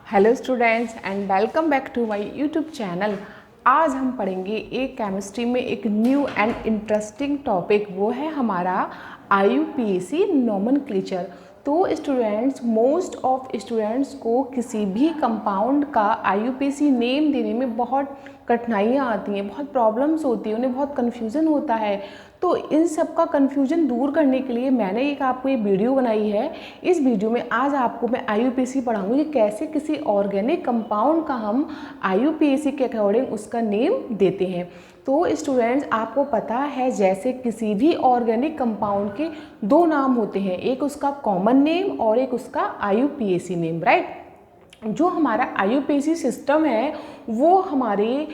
Hello students and welcome back to my YouTube channel. आज हम पढ़ेंगे एक केमिस्ट्री में एक न्यू एंड इंटरेस्टिंग टॉपिक, वो है हमारा IUPAC नोमेनक्लेचर। तो स्टूडेंट्स, मोस्ट ऑफ स्टूडेंट्स को किसी भी कंपाउंड का IUPAC नेम देने में बहुत कठिनाइयाँ आती हैं, बहुत प्रॉब्लम्स होती हैं, उन्हें बहुत कन्फ्यूज़न होता है। तो इन सब का कन्फ्यूजन दूर करने के लिए मैंने एक आपको ये वीडियो बनाई है। इस वीडियो में आज आपको मैं IUPAC पढ़ाऊंगी कि कैसे किसी ऑर्गेनिक कंपाउंड का हम IUPAC के अकॉर्डिंग उसका नेम देते हैं। तो स्टूडेंट्स, आपको पता है जैसे किसी भी ऑर्गेनिक कंपाउंड के दो नाम होते हैं, एक उसका कॉमन नेम और एक उसका IUPAC नेम, राइट। जो हमारा IUPAC सिस्टम है वो हमारे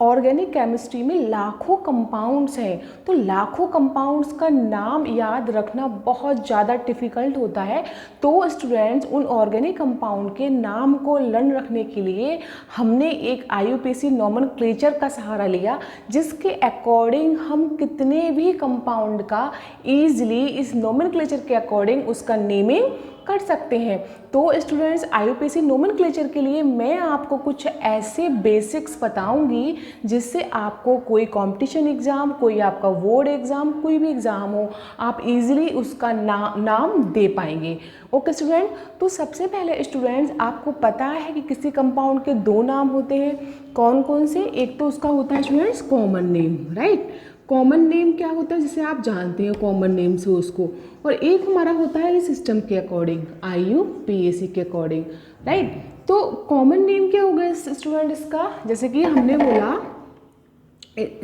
ऑर्गेनिक केमिस्ट्री में लाखों कंपाउंड्स हैं। तो लाखों कंपाउंड्स का नाम याद रखना बहुत ज़्यादा डिफ़िकल्ट होता है। तो स्टूडेंट्स, उन ऑर्गेनिक कंपाउंड के नाम को लर्न रखने के लिए हमने एक IUPAC नोमेनक्लेचर का सहारा लिया, जिसके अकॉर्डिंग हम कितने भी कंपाउंड का ईजिली इस नोमेनक्लेचर के अकॉर्डिंग उसका नेमिंग कर सकते हैं। तो स्टूडेंट्स, IUPAC नोमेनक्लेचर के लिए मैं आपको कुछ ऐसे बेसिक्स बताऊंगी जिससे आपको कोई कंपटीशन एग्ज़ाम, कोई आपका बोर्ड एग्ज़ाम, कोई भी एग्ज़ाम हो, आप इजीली उसका नाम दे पाएंगे। ओके स्टूडेंट, तो सबसे पहले स्टूडेंट्स, आपको पता है कि किसी कंपाउंड के दो नाम होते हैं। कौन कौन से? एक तो उसका होता है students common name, right. Common name क्या होता है, जिसे आप जानते हैं कॉमन नेम से उसको। और एक हमारा होता है सिस्टम के अकॉर्डिंग, IUPAC के अकॉर्डिंग, राइट। तो कॉमन नेम क्या होगा स्टूडेंट इसका? जैसे कि हमने बोला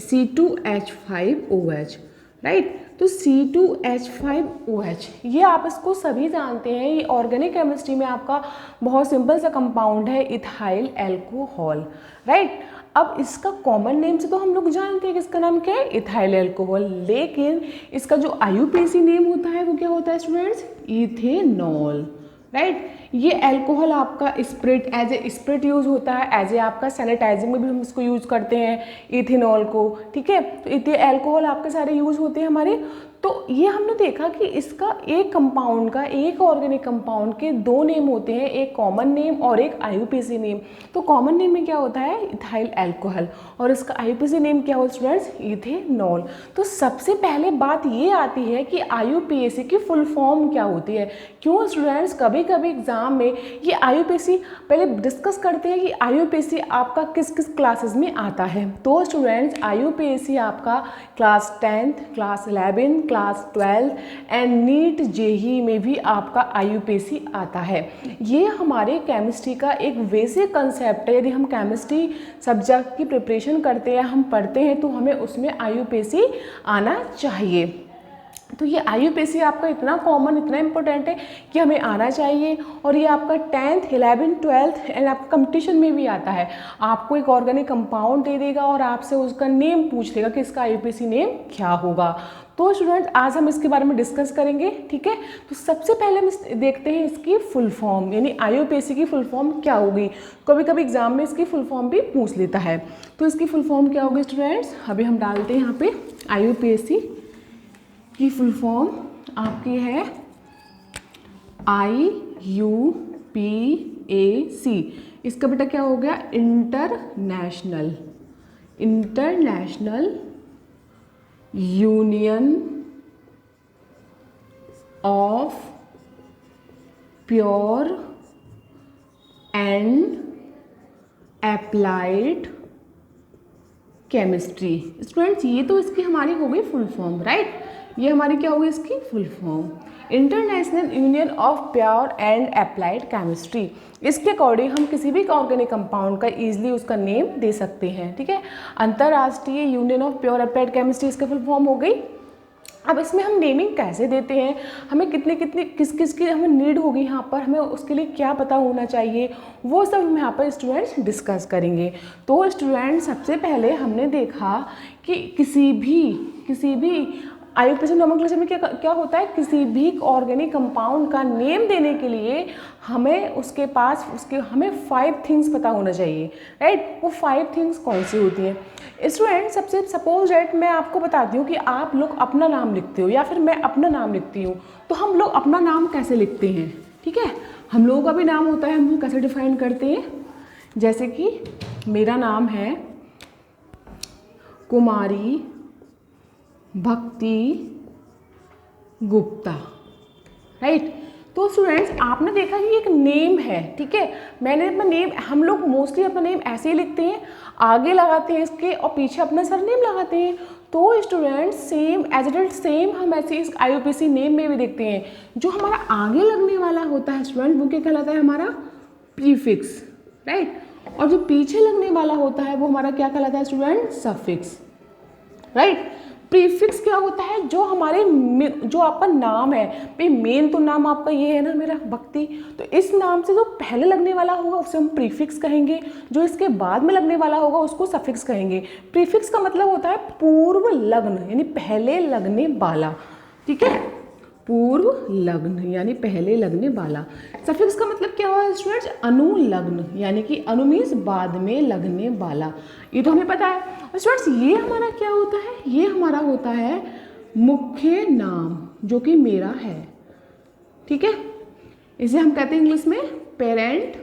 C2H5OH, राइट। तो C2H5OH ये आप इसको सभी जानते हैं, ये ऑर्गेनिक केमिस्ट्री में आपका बहुत सिंपल सा कंपाउंड है, इथाइल एल्कोहल, राइट। अब इसका कॉमन नेम से तो हम लोग जानते हैं कि इसका नाम क्या है, इथाइल एल्कोहल। लेकिन इसका जो IUPAC नेम होता है वो क्या होता है स्टूडेंट्स? Ethanol, right. ये एल्कोहल आपका spirit, as a spirit use होता है, एज ए आपका सैनिटाइजिंग में भी हम इसको यूज़ करते हैं इथेनॉल को, ठीक है। तो एल्कोहल आपके सारे यूज़ होते हैं हमारे। तो ये हमने देखा कि इसका एक कंपाउंड का, एक ऑर्गेनिक कंपाउंड के दो नेम होते हैं, एक कॉमन नेम और एक IUPAC नेम। तो कॉमन नेम में क्या होता है? इथाइल एल्कोहल, और इसका IUPAC नेम क्या होता है स्टूडेंट्स? इथेनॉल। तो सबसे पहले बात ये आती है कि IUPAC की फुल फॉर्म क्या होती है। क्यों स्टूडेंट्स, कभी कभी एग्जाम में ये IUPAC पहले डिस्कस करते हैं कि IUPAC आपका किस किस क्लासेस में आता है। तो स्टूडेंट्स, IUPAC आपका class 10th, class 11, class 12 and NEET JEE में भी आपका IUPAC आता है। ये हमारे केमिस्ट्री का एक बेसिक कंसेप्ट है। यदि हम केमिस्ट्री सब्जेक्ट की प्रिपरेशन करते हैं, हम पढ़ते हैं, तो हमें उसमें IUPAC आना चाहिए। तो ये IUPAC आपका इतना कॉमन, इतना इंपॉर्टेंट है कि हमें आना चाहिए। और ये आपका 10th, 11th, 12th एंड आपका कंपटीशन में भी आता है। आपको एक ऑर्गेनिक कंपाउंड दे देगा और आपसे उसका नेम पूछ लेगा कि इसका IUPAC नेम क्या होगा। तो स्टूडेंट, आज हम इसके बारे में डिस्कस करेंगे, ठीक है। तो सबसे पहले हम देखते हैं इसकी फुल फॉर्म, यानी IUPAC की फुल फॉर्म क्या होगी। कभी कभी एग्जाम में इसकी फुल फॉर्म भी पूछ लेता है। तो इसकी फुल फॉर्म क्या होगी स्टूडेंट्स? अभी हम डालते हैं यहाँ पे IUPAC की फुल फॉर्म आपकी है IUPAC। इसका बेटा क्या हो गया? International union of pure and applied chemistry. Students, ये तो इसकी हमारी हो गई फुल फॉर्म, राइट। ये हमारी क्या होगी इसकी full form? International union of pure and applied chemistry. इसके अकॉर्डिंग हम किसी भी ऑर्गेनिक कंपाउंड का ईजिली उसका नेम दे सकते हैं, ठीक है। अंतर्राष्ट्रीय union of pure applied chemistry इसकी फुल फॉर्म हो गई। अब इसमें हम नेमिंग कैसे देते हैं, हमें कितने किस किस की हमें नीड होगी, यहाँ पर हमें उसके लिए क्या पता होना चाहिए, वो सब हम यहाँ पर स्टूडेंट्स डिस्कस करेंगे। तो स्टूडेंट, सबसे पहले हमने देखा कि किसी भी IUPAC नोमेनक्लेचर में क्या होता है, किसी भी ऑर्गेनिक कंपाउंड का नेम देने के लिए हमें हमें 5 थिंग्स पता होना चाहिए, राइट। वो 5 थिंग्स कौन सी होती हैं स्टूडेंट? सबसे सपोज दैट मैं आपको बताती हूँ कि आप लोग अपना नाम लिखते हो या फिर मैं अपना नाम लिखती हूँ। तो हम लोग अपना नाम कैसे लिखते हैं, ठीक है। हम लोगों का भी नाम होता है, हम लोग कैसे डिफाइन करते हैं, जैसे कि मेरा नाम है कुमारी भक्ति गुप्ता, राइट। तो स्टूडेंट्स आपने देखा कि एक नेम है, ठीक है, मैंने अपना नेम, हम लोग मोस्टली अपना नेम ऐसे ही लिखते हैं, आगे लगाते हैं इसके और पीछे अपना सरनेम लगाते हैं। तो students same as it is same हम ऐसे इस IUPAC नेम में भी देखते हैं, जो हमारा आगे लगने वाला होता है स्टूडेंट वो क्या कहलाता है, हमारा प्रीफिक्स, राइट। और जो पीछे लगने वाला होता है वो हमारा क्या कहलाता है स्टूडेंट, सफिक्स, राइट। प्रीफिक्स क्या होता है, जो हमारे जो आपका नाम है, भाई मेन तो नाम आपका ये है ना मेरा भक्ति, तो इस नाम से जो पहले लगने वाला होगा उसे हम प्रीफिक्स कहेंगे, जो इसके बाद में लगने वाला होगा उसको सफिक्स कहेंगे। प्रीफिक्स का मतलब होता है पूर्व लग्न, यानी पहले लगने वाला, ठीक है, पूर्व लग्न यानी पहले लगने वाला। सफिक्स का मतलब क्या हुआ स्टूडेंट्स, अनुलग्न, यानी कि अनु मीन्स बाद में लगने वाला, ये तो हमें पता है। स्टूडेंट्स ये हमारा क्या होता है, ये हमारा होता है मुख्य नाम, जो कि मेरा है, ठीक है, इसे हम कहते हैं इंग्लिश में पेरेंट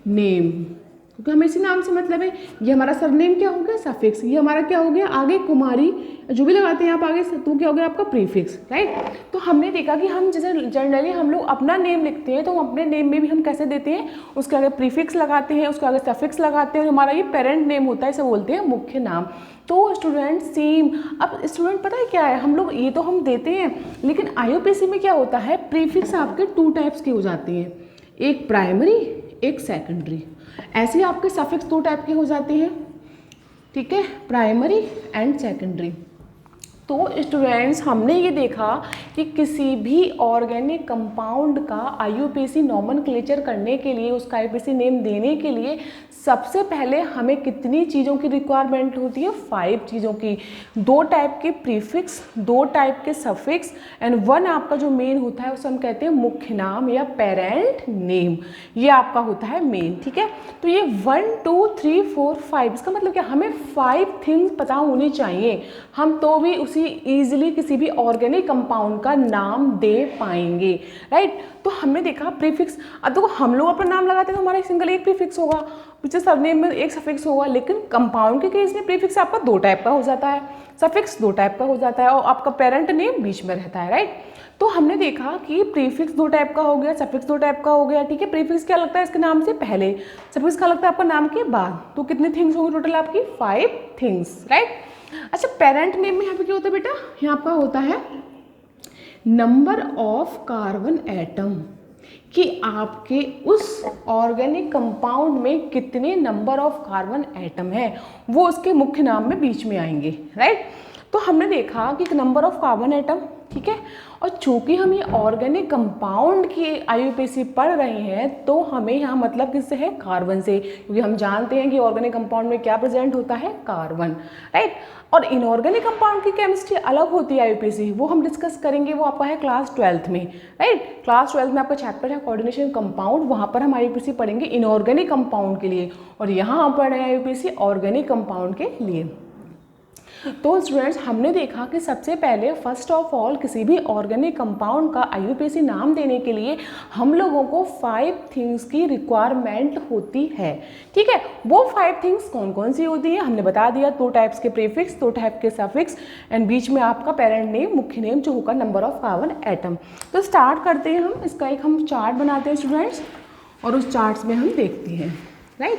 नेम, क्योंकि हमें इसी नाम से मतलब है। ये हमारा सरनेम क्या हो गया, सफिक्स, ये हमारा क्या हो गया आगे कुमारी, जो भी लगाते हैं आप आगे तो क्या हो गया आपका प्रीफिक्स, राइट। तो हमने देखा कि हम जैसे जनरली हम लोग अपना नेम लिखते हैं, तो हम अपने नेम में भी हम कैसे देते हैं, उसके आगे प्रीफिक्स लगाते हैं, उसके आगे सफिक्स लगाते हैं, और हमारा ये पेरेंट नेम होता है, इसे बोलते हैं मुख्य नाम। तो स्टूडेंट सेम, अब स्टूडेंट पता है क्या है, हम लोग ये तो हम देते हैं, लेकिन IUPAC में क्या होता है, प्रीफिक्स आपके 2 टाइप्स के हो जाते हैं, एक प्राइमरी एक सेकेंडरी। ऐसे आपके सफिक्स 2 टाइप के हो जाते हैं, ठीक है, प्राइमरी एंड सेकेंडरी। तो स्टूडेंट्स हमने ये देखा कि किसी भी ऑर्गेनिक कंपाउंड का IUPAC नॉमेनक्लेचर करने के लिए, उसका IUPAC नेम देने के लिए सबसे पहले हमें कितनी चीज़ों की रिक्वायरमेंट होती है, 5 चीज़ों की, 2 टाइप के प्रीफिक्स, 2 टाइप के सफिक्स एंड 1 आपका जो मेन होता है उसे हम कहते हैं मुख्य नाम या पेरेंट नेम, ये आपका होता है मेन, ठीक है। तो ये 1 2 3 4 5, इसका मतलब क्या, हमें 5 थिंग्स पता होनी चाहिए, हम तो भी उसी ईजिली किसी भी ऑर्गेनिक कंपाउंड का नाम दे पाएंगे, राइट। तो हमने देखा प्रीफिक्स, अब देखो हम लोग अपना नाम लगाते हैं तो हमारा सिंगल एक प्रीफिक्स होगा, पीछे सरनेम में एक सफिक्स होगा, लेकिन कंपाउंड के केस में प्रीफिक्स आपका 2 टाइप का हो जाता है, सफिक्स 2 टाइप का हो जाता है, और आपका पेरेंट नेम बीच में रहता है, राइट। तो हमने देखा कि प्रीफिक्स 2 टाइप का हो गया, सफिक्स 2 टाइप का हो गया, ठीक है। प्रीफिक्स क्या लगता है इसके नाम से पहले, सफिक्स क्या लगता है आपका नाम के बाद, तो कितनी थिंग्स होगी टोटल आपकी, 5 थिंग्स, राइट। अच्छा पेरेंट नेम में यहाँ पे क्या होता है बेटा, यहाँ आपका होता है नंबर ऑफ कार्बन एटम, कि आपके उस ऑर्गेनिक कंपाउंड में कितने नंबर ऑफ कार्बन एटम है, वो उसके मुख्य नाम में बीच में आएंगे, राइट। तो हमने देखा कि नंबर ऑफ कार्बन एटम, ठीक है, और चूंकि हम ये ऑर्गेनिक कंपाउंड की IUPAC पढ़ रहे हैं तो हमें यहाँ मतलब किससे है, कार्बन से, क्योंकि हम जानते हैं कि ऑर्गेनिक कंपाउंड में क्या प्रेजेंट होता है, कार्बन, राइट। और इनऑर्गेनिक कंपाउंड की केमिस्ट्री अलग होती है IUPAC, वो हम डिस्कस करेंगे, वो आपका है क्लास 12th में, राइट। क्लास 12th में आपका चैप्टर है कोऑर्डिनेशन कंपाउंड, वहाँ पर हम IUPAC पढ़ेंगे इनऑर्गेनिक कंपाउंड के लिए, और यहाँ हम पढ़ रहे हैं IUPAC ऑर्गेनिक कंपाउंड के लिए। तो स्टूडेंट्स हमने देखा कि सबसे पहले फर्स्ट ऑफ ऑल किसी भी ऑर्गेनिक कंपाउंड का IUPAC नाम देने के लिए हम लोगों को 5 थिंग्स की रिक्वायरमेंट होती है, ठीक है। वो 5 थिंग्स कौन कौन सी होती है हमने बता दिया, 2 टाइप्स के प्रीफिक्स, 2 टाइप के सफिक्स एंड बीच में आपका पेरेंट नेम, मुख्य नेम जो होगा नंबर ऑफ कार्बन एटम। तो स्टार्ट करते हैं हम, इसका एक हम चार्ट बनाते हैं स्टूडेंट्स, और उस चार्ट्स में हम देखते हैं, राइट।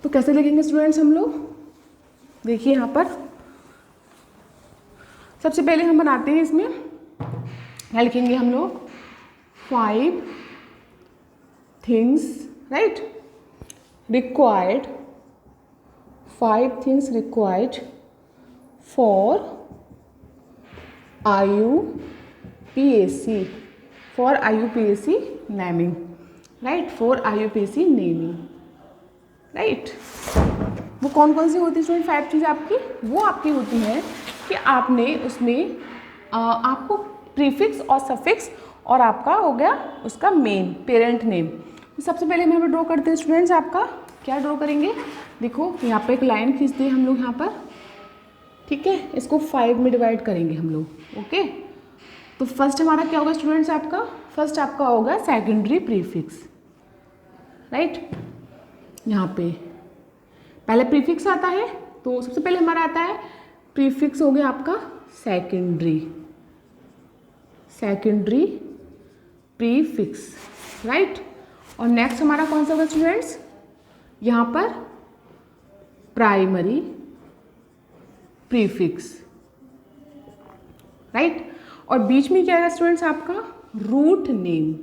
तो कैसे लिखेंगे स्टूडेंट्स हम लोग, देखिए यहाँ पर सबसे पहले हम बनाते हैं, इसमें क्या लिखेंगे हम लोग, 5 things, right, required, 5 things required for IUPAC naming, right, for IUPAC naming, right. वो कौन कौन सी होती है स्टूडेंट 5 चीज़ आपकी, वो आपकी होती हैं कि आपने उसमें आपको प्रीफिक्स और सफिक्स और आपका हो गया उसका मेन पेरेंट नेम। तो सबसे पहले हम यहाँ पर ड्रॉ करते हैं स्टूडेंट्स, आपका क्या ड्रॉ करेंगे, देखो यहाँ पे एक लाइन खींचते हैं हम लोग यहाँ पर, ठीक है, इसको 5 में डिवाइड करेंगे हम लोग, ओके। तो फर्स्ट हमारा क्या होगा स्टूडेंट्स, आपका फर्स्ट आपका होगा सेकेंडरी प्रीफिक्स, राइट। यहाँ पे पहले प्रीफिक्स आता है, तो सबसे पहले हमारा आता है प्रीफिक्स हो गया आपका सेकेंडरी, सेकेंडरी प्रीफिक्स, राइट। और नेक्स्ट हमारा कौन सा होगा स्टूडेंट्स, यहाँ पर प्राइमरी प्रीफिक्स, राइट। और बीच में क्या है स्टूडेंट्स आपका root name,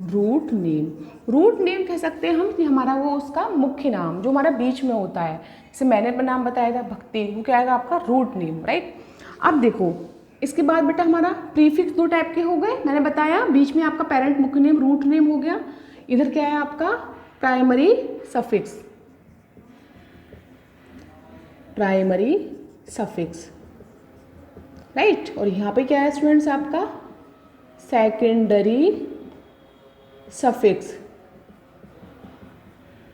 root name, root name कह सकते हैं हम कि हमारा वो उसका मुख्य नाम जो हमारा बीच में होता है, जैसे मैंने नाम बताया था भक्ति, वो क्या आएगा आपका रूट नेम, राइट। अब देखो इसके बाद बेटा हमारा प्रीफिक्स दो टाइप के हो गए, मैंने बताया बीच में आपका पेरेंट मुख्य नेम रूट नेम हो गया, इधर क्या है आपका primary suffix, primary suffix, right. और यहाँ पे क्या है स्टूडेंट्स आपका सेकेंडरी सफिक्स।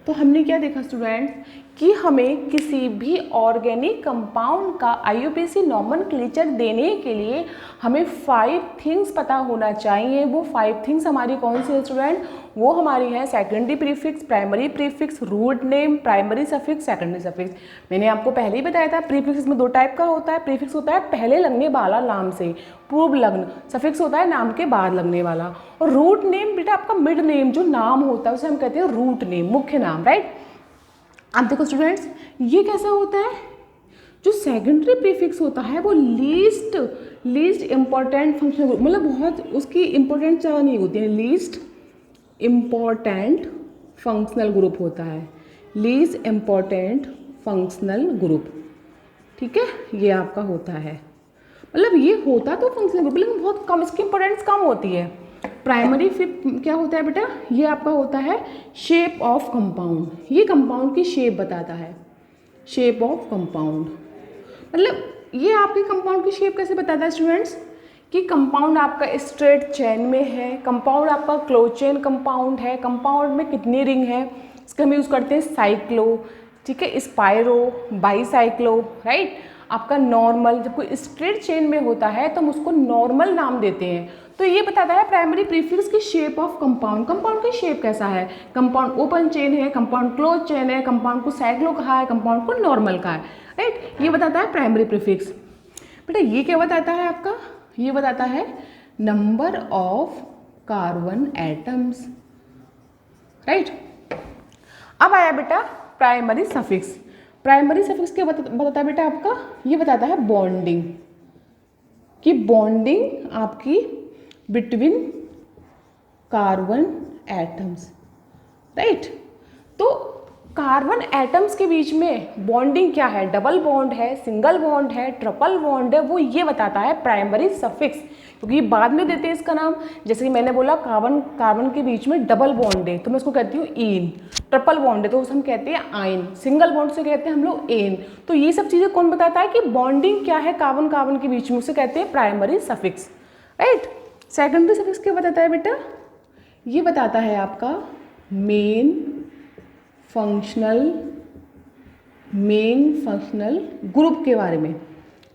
तो हमने क्या देखा स्टूडेंट्स कि हमें किसी भी ऑर्गेनिक कंपाउंड का आईयूपीएसी नॉमेनक्लेचर देने के लिए हमें 5 थिंग्स पता होना चाहिए। वो 5 थिंग्स हमारी कौन सी है स्टूडेंट, वो हमारी है secondary prefix, primary prefix, root name, primary suffix, secondary suffix. मैंने आपको पहले ही बताया था प्रीफिक्स में दो टाइप का होता है, प्रीफिक्स होता है पहले लगने वाला नाम से पूर्व लग्न, सफिक्स होता है नाम के बाद लगने वाला, और रूट नेम बेटा आपका मिड नेम जो नाम होता है उसे हम कहते हैं रूट नेम, मुख्य नाम, राइट। अब देखो स्टूडेंट्स ये कैसा होता है, जो सेकेंडरी प्रीफिक्स होता है वो लीस्ट इम्पॉर्टेंट फंक्शनल ग्रुप, मतलब बहुत उसकी इंपॉर्टेंट ज़्यादा नहीं होती है, लीस्ट इम्पॉर्टेंट फंक्शनल ग्रुप होता है, लीस्ट इम्पॉर्टेंट फंक्शनल ग्रुप, ठीक है, ये आपका होता है, मतलब ये होता तो फंक्शनल ग्रुप लेकिन बहुत कम, इसकी इंपॉर्टेंस कम होती है। प्राइमरी फिर क्या होता है बेटा, ये आपका होता है शेप ऑफ कंपाउंड, ये कंपाउंड की शेप बताता है, शेप ऑफ कंपाउंड, मतलब ये आपके कंपाउंड की शेप कैसे बताता है स्टूडेंट्स कि कंपाउंड आपका स्ट्रेट चेन में है, कंपाउंड आपका क्लोज चेन कंपाउंड है, कंपाउंड में कितनी रिंग है, इसका हम यूज़ करते हैं साइक्लो, ठीक है, स्पाइरो, बाईसाइक्लो, राइट। आपका नॉर्मल, जब कोई स्ट्रेट चेन में होता है तो हम उसको नॉर्मल नाम देते हैं। तो ये बताता है प्राइमरी प्रीफिक्स की शेप ऑफ कंपाउंड, कंपाउंड की शेप कैसा है, कंपाउंड ओपन चेन है, कंपाउंड क्लोज चेन है, कंपाउंड को साइक्लो कहा है, कंपाउंड को नॉर्मल कहा है, राइट। ये बताता है प्राइमरी प्रीफिक्स। बेटा ये क्या बताता है आपका, ये बताता है number of carbon atoms, right. अब आया बेटा प्राइमरी सफिक्स। प्राइमरी सफिक्स क्या बताता है बेटा आपका, ये बताता है बॉन्डिंग, कि बॉन्डिंग आपकी बिटवीन कार्बन एटम्स, राइट। तो कार्बन एटम्स के बीच में बॉन्डिंग क्या है, डबल बॉन्ड है, सिंगल बॉन्ड है, ट्रिपल बॉन्ड है, वो ये बताता है प्राइमरी सफिक्स, क्योंकि बाद में देते हैं इसका नाम। जैसे कि मैंने बोला कार्बन के बीच में डबल बॉन्ड है तो मैं उसको कहती हूँ ईन, ट्रिपल बॉन्ड है तो उसे हम कहते हैं आइन, सिंगल बॉन्ड से कहते हैं हम लोग एन। तो ये सब चीज़ें कौन बताता है कि बॉन्डिंग क्या है कार्बन के बीच में, उसे कहते हैं primary suffix, right. Secondary suffix क्या बताता है बेटा, ये बताता है आपका मेन फंक्शनल ग्रुप के बारे में,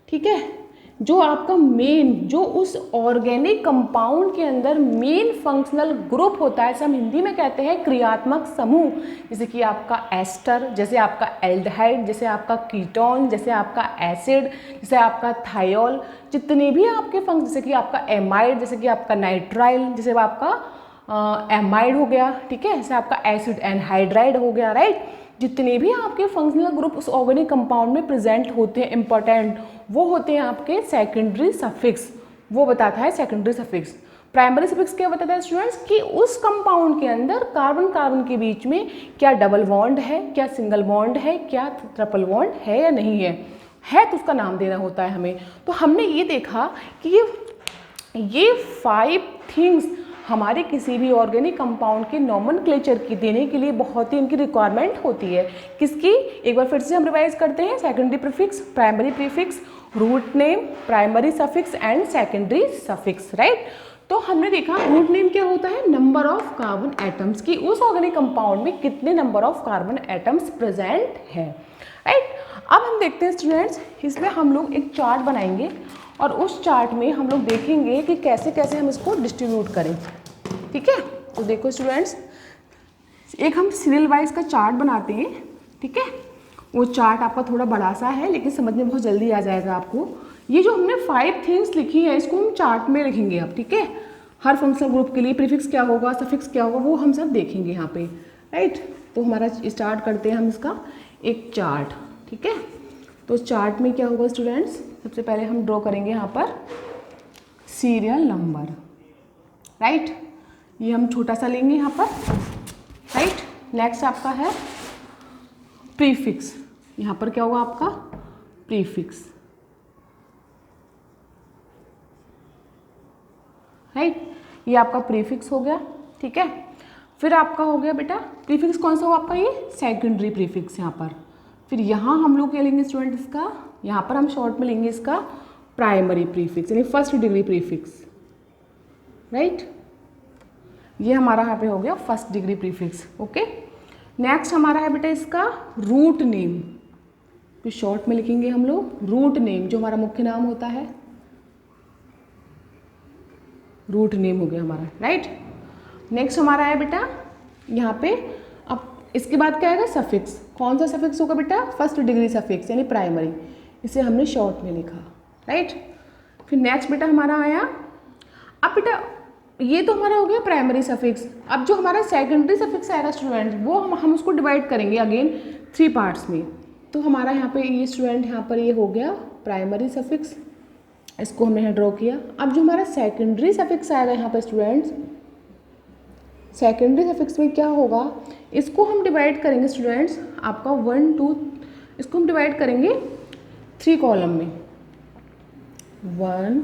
ठीक है। जो आपका मेन, जो उस ऑर्गेनिक कंपाउंड के अंदर मेन फंक्शनल ग्रुप होता है, हम हिंदी में कहते हैं क्रियात्मक समूह, जैसे कि आपका एस्टर, जैसे आपका एल्डिहाइड, जैसे आपका कीटोन, जैसे आपका एसिड, जैसे आपका थायोल, जितने भी आपके फंक्शन, जैसे कि आपका एमाइड, जैसे कि आपका नाइट्राइल, जैसे आपका एमाइड हो गया, ठीक है, जैसे आपका एसिड एनहाइड्राइड हो गया, राइट। जितने भी आपके फंक्शनल ग्रुप उस ऑर्गेनिक कंपाउंड में प्रेजेंट होते हैं इंपॉर्टेंट, वो होते हैं आपके सेकेंडरी सफिक्स, वो बताता है सेकेंडरी सफिक्स। प्राइमरी सफिक्स क्या बताता है स्टूडेंट्स कि उस कंपाउंड के अंदर कार्बन के बीच में क्या डबल बॉन्ड है, क्या सिंगल बॉन्ड है, क्या ट्रिपल बॉन्ड है या नहीं है तो उसका नाम देना होता है हमें। तो हमने ये देखा कि ये 5 थिंग्स हमारे किसी भी ऑर्गेनिक कंपाउंड के नॉमेनक्लेचर की देने के लिए बहुत ही इनकी रिक्वायरमेंट होती है। किसकी, एक बार फिर से हम रिवाइज करते हैं, secondary prefix, primary prefix, root name, primary suffix and secondary suffix, right. तो हमने देखा रूट नेम क्या होता है, नंबर ऑफ कार्बन एटम्स, की उस ऑर्गेनिक कंपाउंड में कितने number of carbon atoms present है, राइट। अब हम देखते हैं स्टूडेंट्स, इसमें हम लोग एक चार्ट बनाएंगे और उस चार्ट में हम लोग देखेंगे कि कैसे कैसे हम इसको डिस्ट्रीब्यूट करें। ठीक है, तो देखो स्टूडेंट्स, एक हम सीरियल वाइज का चार्ट बनाते हैं। ठीक है, वो चार्ट आपका थोड़ा बड़ा सा है लेकिन समझ में बहुत जल्दी आ जाएगा आपको। ये जो हमने 5 थिंग्स लिखी है इसको हम चार्ट में लिखेंगे अब। ठीक है, हर फंक्शनल ग्रुप के लिए प्रीफिक्स क्या होगा, सफिक्स क्या होगा, वो हम सब देखेंगे यहाँ पे। राइट, तो हमारा स्टार्ट करते हैं हम इसका एक चार्ट। ठीक है, तो चार्ट में क्या होगा स्टूडेंट्स, सबसे पहले हम ड्रॉ करेंगे यहाँ पर सीरियल नंबर। राइट, ये हम छोटा सा लेंगे यहाँ पर। राइट, नेक्स्ट आपका है प्रीफिक्स। यहाँ पर क्या होगा आपका प्रीफिक्स। राइट, ये आपका प्रीफिक्स हो गया। ठीक है, फिर आपका हो गया बेटा प्रीफिक्स कौन सा हो आपका, ये सेकेंडरी प्रीफिक्स यहाँ पर। फिर यहाँ हम लोग क्या लेंगे स्टूडेंट, इसका यहाँ पर हम शॉर्ट में लेंगे इसका प्राइमरी प्रीफिक्स यानी फर्स्ट डिग्री प्रीफिक्स। राइट, ये हमारा यहाँ पे हो गया first degree prefix. Okay, next हमारा है बेटा इसका रूट नेम, तो शॉर्ट में लिखेंगे हम लोग रूट नेम, जो हमारा मुख्य नाम होता है, रूट नेम हो गया हमारा। राइट, नेक्स्ट हमारा है बेटा यहाँ पे, अब इसके बाद क्या आएगा सफिक्स। कौन सा सफिक्स होगा बेटा, फर्स्ट डिग्री सफिक्स यानी प्राइमरी, इसे हमने शॉर्ट में लिखा। राइट, फिर नेक्स्ट बेटा हमारा आया, अब बेटा ये तो हमारा हो गया प्राइमरी सफिक्स। अब जो हमारा सेकेंडरी सफिक्स आएगा स्टूडेंट, वो हम उसको डिवाइड करेंगे अगेन 3 पार्ट्स में। तो हमारा यहाँ पे ये स्टूडेंट यहाँ पर ये हो गया प्राइमरी सफिक्स, इसको हमने यहाँ ड्रॉ किया। अब जो हमारा सेकेंडरी सफिक्स आएगा यहाँ पे स्टूडेंट्स, सेकेंडरी सफिक्स में क्या होगा, इसको हम डिवाइड करेंगे स्टूडेंट्स आपका 1 2, इसको हम डिवाइड करेंगे 3 कॉलम में, 1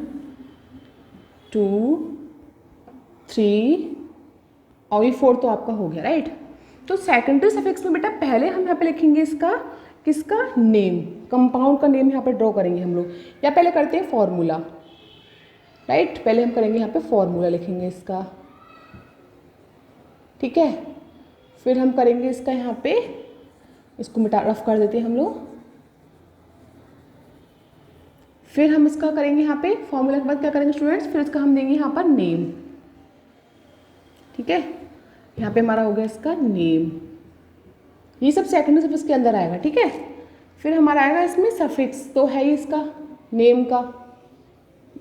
2 3 और ये 4 तो आपका हो गया। राइट, तो सेकेंडरी सफिक्स में बेटा पहले हम यहाँ पे लिखेंगे इसका किसका नेम, कंपाउंड का नेम यहाँ पे ड्रॉ करेंगे हम लोग, या पहले करते हैं फॉर्मूला। राइट, पहले हम करेंगे यहाँ पे फॉर्मूला लिखेंगे इसका। ठीक है, फिर हम करेंगे इसका यहाँ पे, इसको मिटा रफ कर देते हैं हम लोग। फिर हम इसका करेंगे यहाँ पे फॉर्मूला के बाद क्या करेंगे स्टूडेंट्स, फिर इसका हम देंगे यहाँ पर नेम। ठीक है, यहाँ पे हमारा हो गया इसका नेम, ये सब सेकेंडरी सफिक्स के अंदर आएगा। ठीक है, फिर हमारा आएगा इसमें सफिक्स, तो है ही इसका नेम का,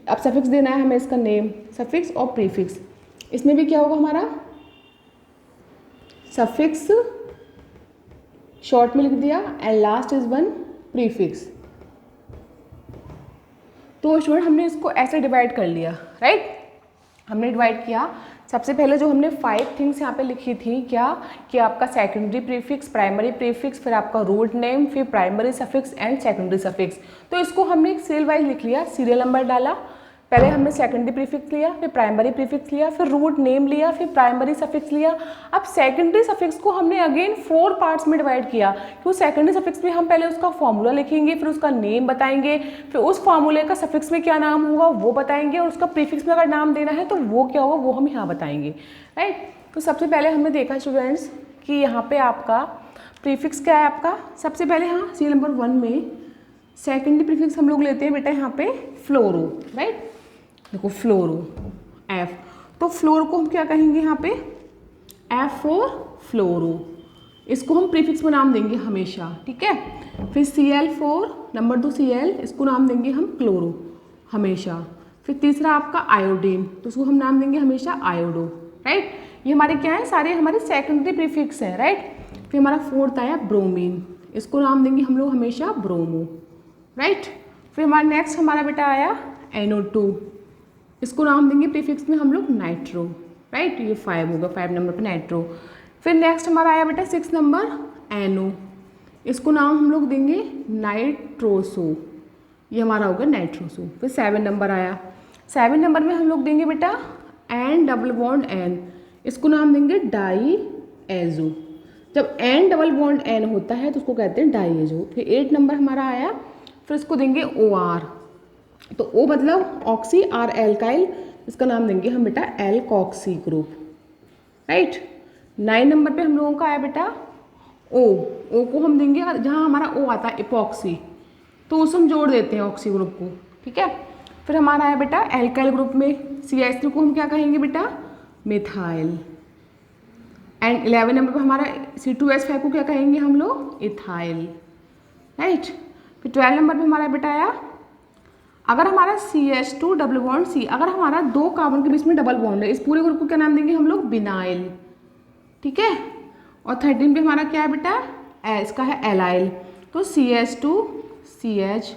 अब सफिक्स देना है हमें इसका नेम, सफिक्स और प्रीफिक्स। इसमें भी क्या होगा हमारा सफिक्स शॉर्ट में लिख दिया एंड लास्ट इज 1 प्रीफिक्स। तो स्टूडेंट हमने इसको ऐसे डिवाइड कर लिया। राइट, हमने डिवाइड किया, सबसे पहले जो हमने 5 थिंग्स यहाँ पे लिखी थी क्या, कि आपका सेकेंडरी प्रीफिक्स, प्राइमरी प्रीफिक्स, फिर आपका रूट नेम, फिर primary suffix and secondary suffix. तो इसको हमने एक सीरियल वाइज लिख लिया, सीरियल नंबर डाला, पहले हमने सेकेंडरी प्रीफिक्स लिया, फिर प्राइमरी प्रीफिक्स लिया, फिर रूट नेम लिया, फिर प्राइमरी सफिक्स लिया। अब सेकेंडरी सफिक्स को हमने अगेन 4 पार्ट्स में डिवाइड किया, कि उस सेकेंडरी सफिक्स में हम पहले उसका फॉर्मूला लिखेंगे, फिर उसका नेम बताएंगे, फिर उस फॉर्मूले का सफिक्स में क्या नाम होगा वो बताएंगे, और उसका प्रीफिक्स में अगर नाम देना है तो वो क्या होगा वो हम यहाँ बताएंगे। राइट, तो सबसे पहले हमने देखा स्टूडेंट्स कि यहाँ पे आपका प्रीफिक्स क्या है आपका, सबसे पहले हाँ सीरियल नंबर 1 में सेकेंडरी प्रीफिक्स हम लोग लेते हैं बेटा यहाँ पे फ्लोरो। राइट, देखो फ्लोरो एफ, तो फ्लोरो को हम क्या कहेंगे यहाँ पे एफ फॉर फ्लोरो, इसको हम प्रीफिक्स में नाम देंगे हमेशा। ठीक है, फिर Cl फॉर नंबर 2 Cl, इसको नाम देंगे हम क्लोरो हमेशा। फिर तीसरा आपका आयोडीन, तो उसको हम नाम देंगे हमेशा आयोडो। राइट, ये हमारे क्या है, सारे हमारे सेकेंडरी प्रीफिक्स हैं। राइट, फिर हमारा 4th आया ब्रोमीन, इसको नाम देंगे हम लोग हमेशा ब्रोमो। राइट, फिर हमारा नेक्स्ट हमारा बेटा आया NO2, इसको नाम देंगे प्रीफिक्स में हम लोग नाइट्रो। राइट, ये 5 होगा, 5 नंबर पे नाइट्रो। फिर नेक्स्ट हमारा आया बेटा 6 नंबर NO, इसको नाम हम लोग देंगे नाइट्रोसो, ये हमारा होगा नाइट्रोसो। फिर 7 नंबर आया, 7 नंबर में हम लोग देंगे बेटा N डबल बॉन्ड N, इसको नाम देंगे डाईएजो। जब N डबल बॉन्ड N होता है तो उसको कहते हैं डाईएजो। फिर 8 नंबर हमारा आया, फिर इसको देंगे OR, तो O मतलब ऑक्सी, R एल्काइल, इसका नाम देंगे हम बेटा एल्कॉक्सी ग्रुप। राइट, 9 नंबर पे हम लोगों का आया बेटा O, O को हम देंगे जहाँ हमारा O आता है इपॉक्सी, तो उसे हम जोड़ देते हैं ऑक्सी ग्रुप को। ठीक है, फिर हमारा है बेटा एल्काइल ग्रुप में CH3 को हम क्या कहेंगे बेटा, मिथाइल। एंड 11 नंबर पर हमारा C2H5 को क्या कहेंगे हम लोग, इथाइल, राइट। फिर 12 नंबर पे हमारा बेटा आया, अगर हमारा CH2 डबल बॉन्ड C, अगर हमारा 2 कार्बन के बीच में डबल बॉन्ड है, इस पूरे ग्रुप को क्या नाम देंगे हम लोग, बिनाइल, ठीक है। और 13 पे हमारा क्या है बेटा, इसका है एलाइल। तो CH2 CH,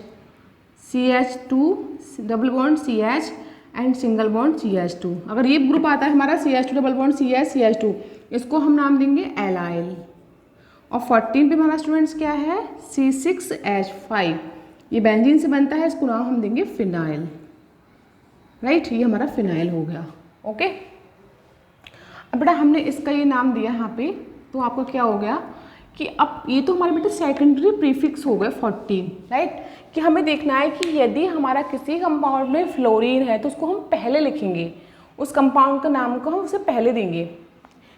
CH2 double bond CH and single bond CH2, अगर ये ग्रुप आता है हमारा CH2 double bond CH CH2, इसको हम नाम देंगे एलाइल। और 14 पे हमारा स्टूडेंट्स क्या है, C6H5, ये बेंजीन से बनता है, इसको नाम हम देंगे फिनाइल, राइट। ये हमारा फिनाइल हो गया, ओके। अब बेटा हमने इसका ये नाम दिया यहाँ पे, तो आपको क्या हो गया कि अब ये तो हमारे बेटा सेकेंडरी प्रीफिक्स हो गए 14, राइट। कि हमें देखना है कि यदि हमारा किसी कंपाउंड में फ्लोरीन है तो उसको हम पहले लिखेंगे, उस कंपाउंड का नाम को हम उसे पहले देंगे,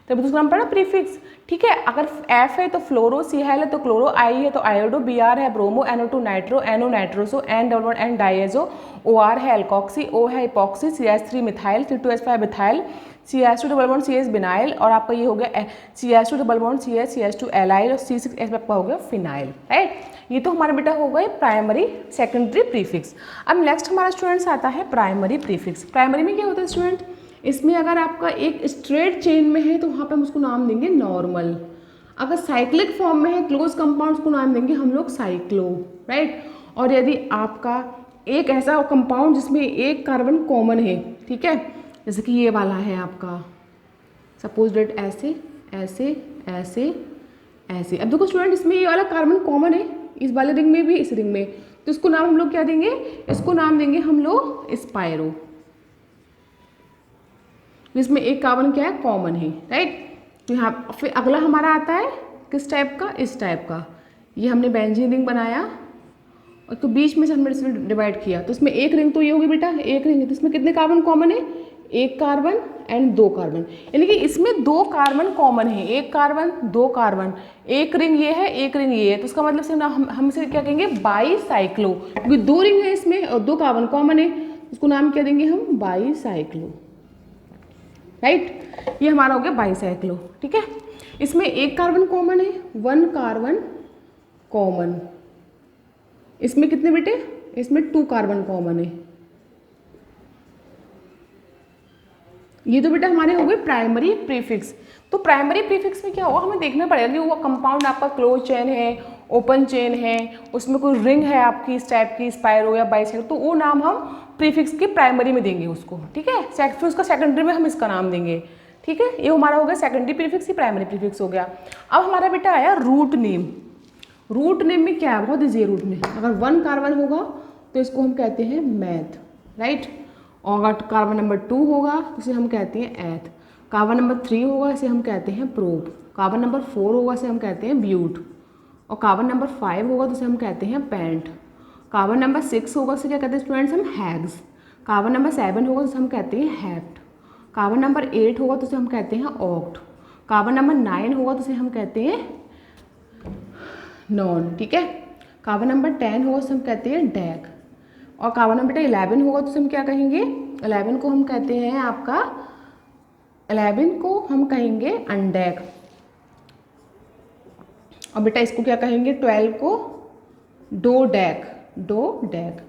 तभी तो उसका नाम पड़ा प्रीफिक्स, ठीक है। अगर F है तो फ्लोरो, CL है तो क्लोरो, I है तो आयोडो, Br है bromo, NO2 nitro, NO nitroso, N double bond N डाइएजो, OR है एल्कोक्सी, O है epoxy, CH3 methyl, C2H5 methyl, CH2 double bond CH vinyl, और आपका ये हो गया CH2 double bond CH CH2 allyl, और C6H आपका हो गया फिनाइल, राइट। ये तो हमारे बेटा हो गए प्राइमरी सेकेंडरी प्रीफिक्स। अब नेक्स्ट हमारा स्टूडेंट्स आता है प्राइमरी प्रीफिक्स। प्राइमरी में क्या होता है स्टूडेंट, इसमें अगर आपका एक स्ट्रेट चेन में है तो वहाँ पे हम उसको नाम देंगे नॉर्मल, अगर साइक्लिक फॉर्म में है क्लोज कंपाउंड्स को नाम देंगे हम लोग साइक्लो, राइट। और यदि आपका एक ऐसा कंपाउंड जिसमें एक कार्बन कॉमन है, ठीक है, जैसे कि ये वाला है आपका, सपोज डेट ऐसे ऐसे ऐसे ऐसे। अब देखो स्टूडेंट, इसमें ये वाला कार्बन कॉमन है, इस वाले रिंग में भी, इस रिंग में, तो इसको नाम हम लोग क्या देंगे, इसको नाम देंगे हम लोग स्पायरो, जिसमें एक कार्बन क्या है, कॉमन है, राइट। तो यहाँ फिर अगला हमारा आता है किस टाइप का, इस टाइप का, ये हमने बेंजीन रिंग बनाया और तो बीच में से हमने इसमें डिवाइड किया, तो इसमें एक रिंग तो ये होगी बेटा, एक रिंग है, तो इसमें कितने कार्बन कॉमन है, एक कार्बन एंड 2 कार्बन, यानी कि इसमें 2 कार्बन कॉमन है, एक कार्बन 2 कार्बन, एक रिंग ये है एक रिंग ये है, तो इसका मतलब से हम इसे क्या कहेंगे, बाईसाइक्लो, क्योंकि 2 रिंग है इसमें और 2 कार्बन कॉमन है, उसको नाम क्या देंगे हम, बाईसाइक्लो, राइट। ये हमारा हो गया बाईसाइक्लो, ठीक है। इसमें एक कार्बन कॉमन है, 1 कार्बन कॉमन, इसमें कितने बेटे, इसमें 2 कार्बन कॉमन है। ये तो बेटा हमारे हो गए प्राइमरी प्रीफिक्स। तो प्राइमरी प्रीफिक्स में क्या होगा, हमें देखना पड़ेगा कि वो कंपाउंड आपका क्लोज चेन है, ओपन चेन है, उसमें कोई रिंग है आपकी इस टाइप की, स्पायरो या बाइसाइक्लो, तो वो नाम हम प्रीफिक्स के प्राइमरी में देंगे उसको, ठीक है। फिर उसका सेकेंडरी में हम इसका नाम देंगे, ठीक है। ये हमारा हो गया सेकेंडरी प्रीफिक्स, ही प्राइमरी प्रीफिक्स हो गया। अब हमारा बेटा आया रूट नेम। रूट नेम में क्या है, बहुत ईजी है रूट में, अगर 1 कार्बन होगा तो इसको हम कहते हैं मैथ, राइट। और अगर कार्बन नंबर 2 होगा तो इसे हम कहते हैं एथ, कार्बन नंबर 3 होगा इसे हम कहते हैं प्रोप, कार्बन नंबर 4 होगा इसे हम कहते हैं ब्यूट, और कार्बन नंबर 5 होगा तो इसे हम कहते हैं पेंट, कार्बन नंबर 6 होगा इसे क्या कहते हैं स्टूडेंट्स हम हैग्स, कार्बन नंबर 7 होगा तो इसे हम कहते हैं हेप्ट, कार्बन नंबर 8 होगा तो इसे हम कहते हैं ऑक्ट, कार्बन नंबर 9 होगा तो इसे हम कहते हैं नॉन, ठीक है। कार्बन नंबर 10 होगा तो हम कहते हैं डैक, और कार्बन नंबर 11 होगा तो हम क्या कहेंगे, 11 को हम कहते हैं आपका, 11 को हम कहेंगे अनडैक, और बेटा इसको क्या कहेंगे, 12 को डो डैक, डो डैक।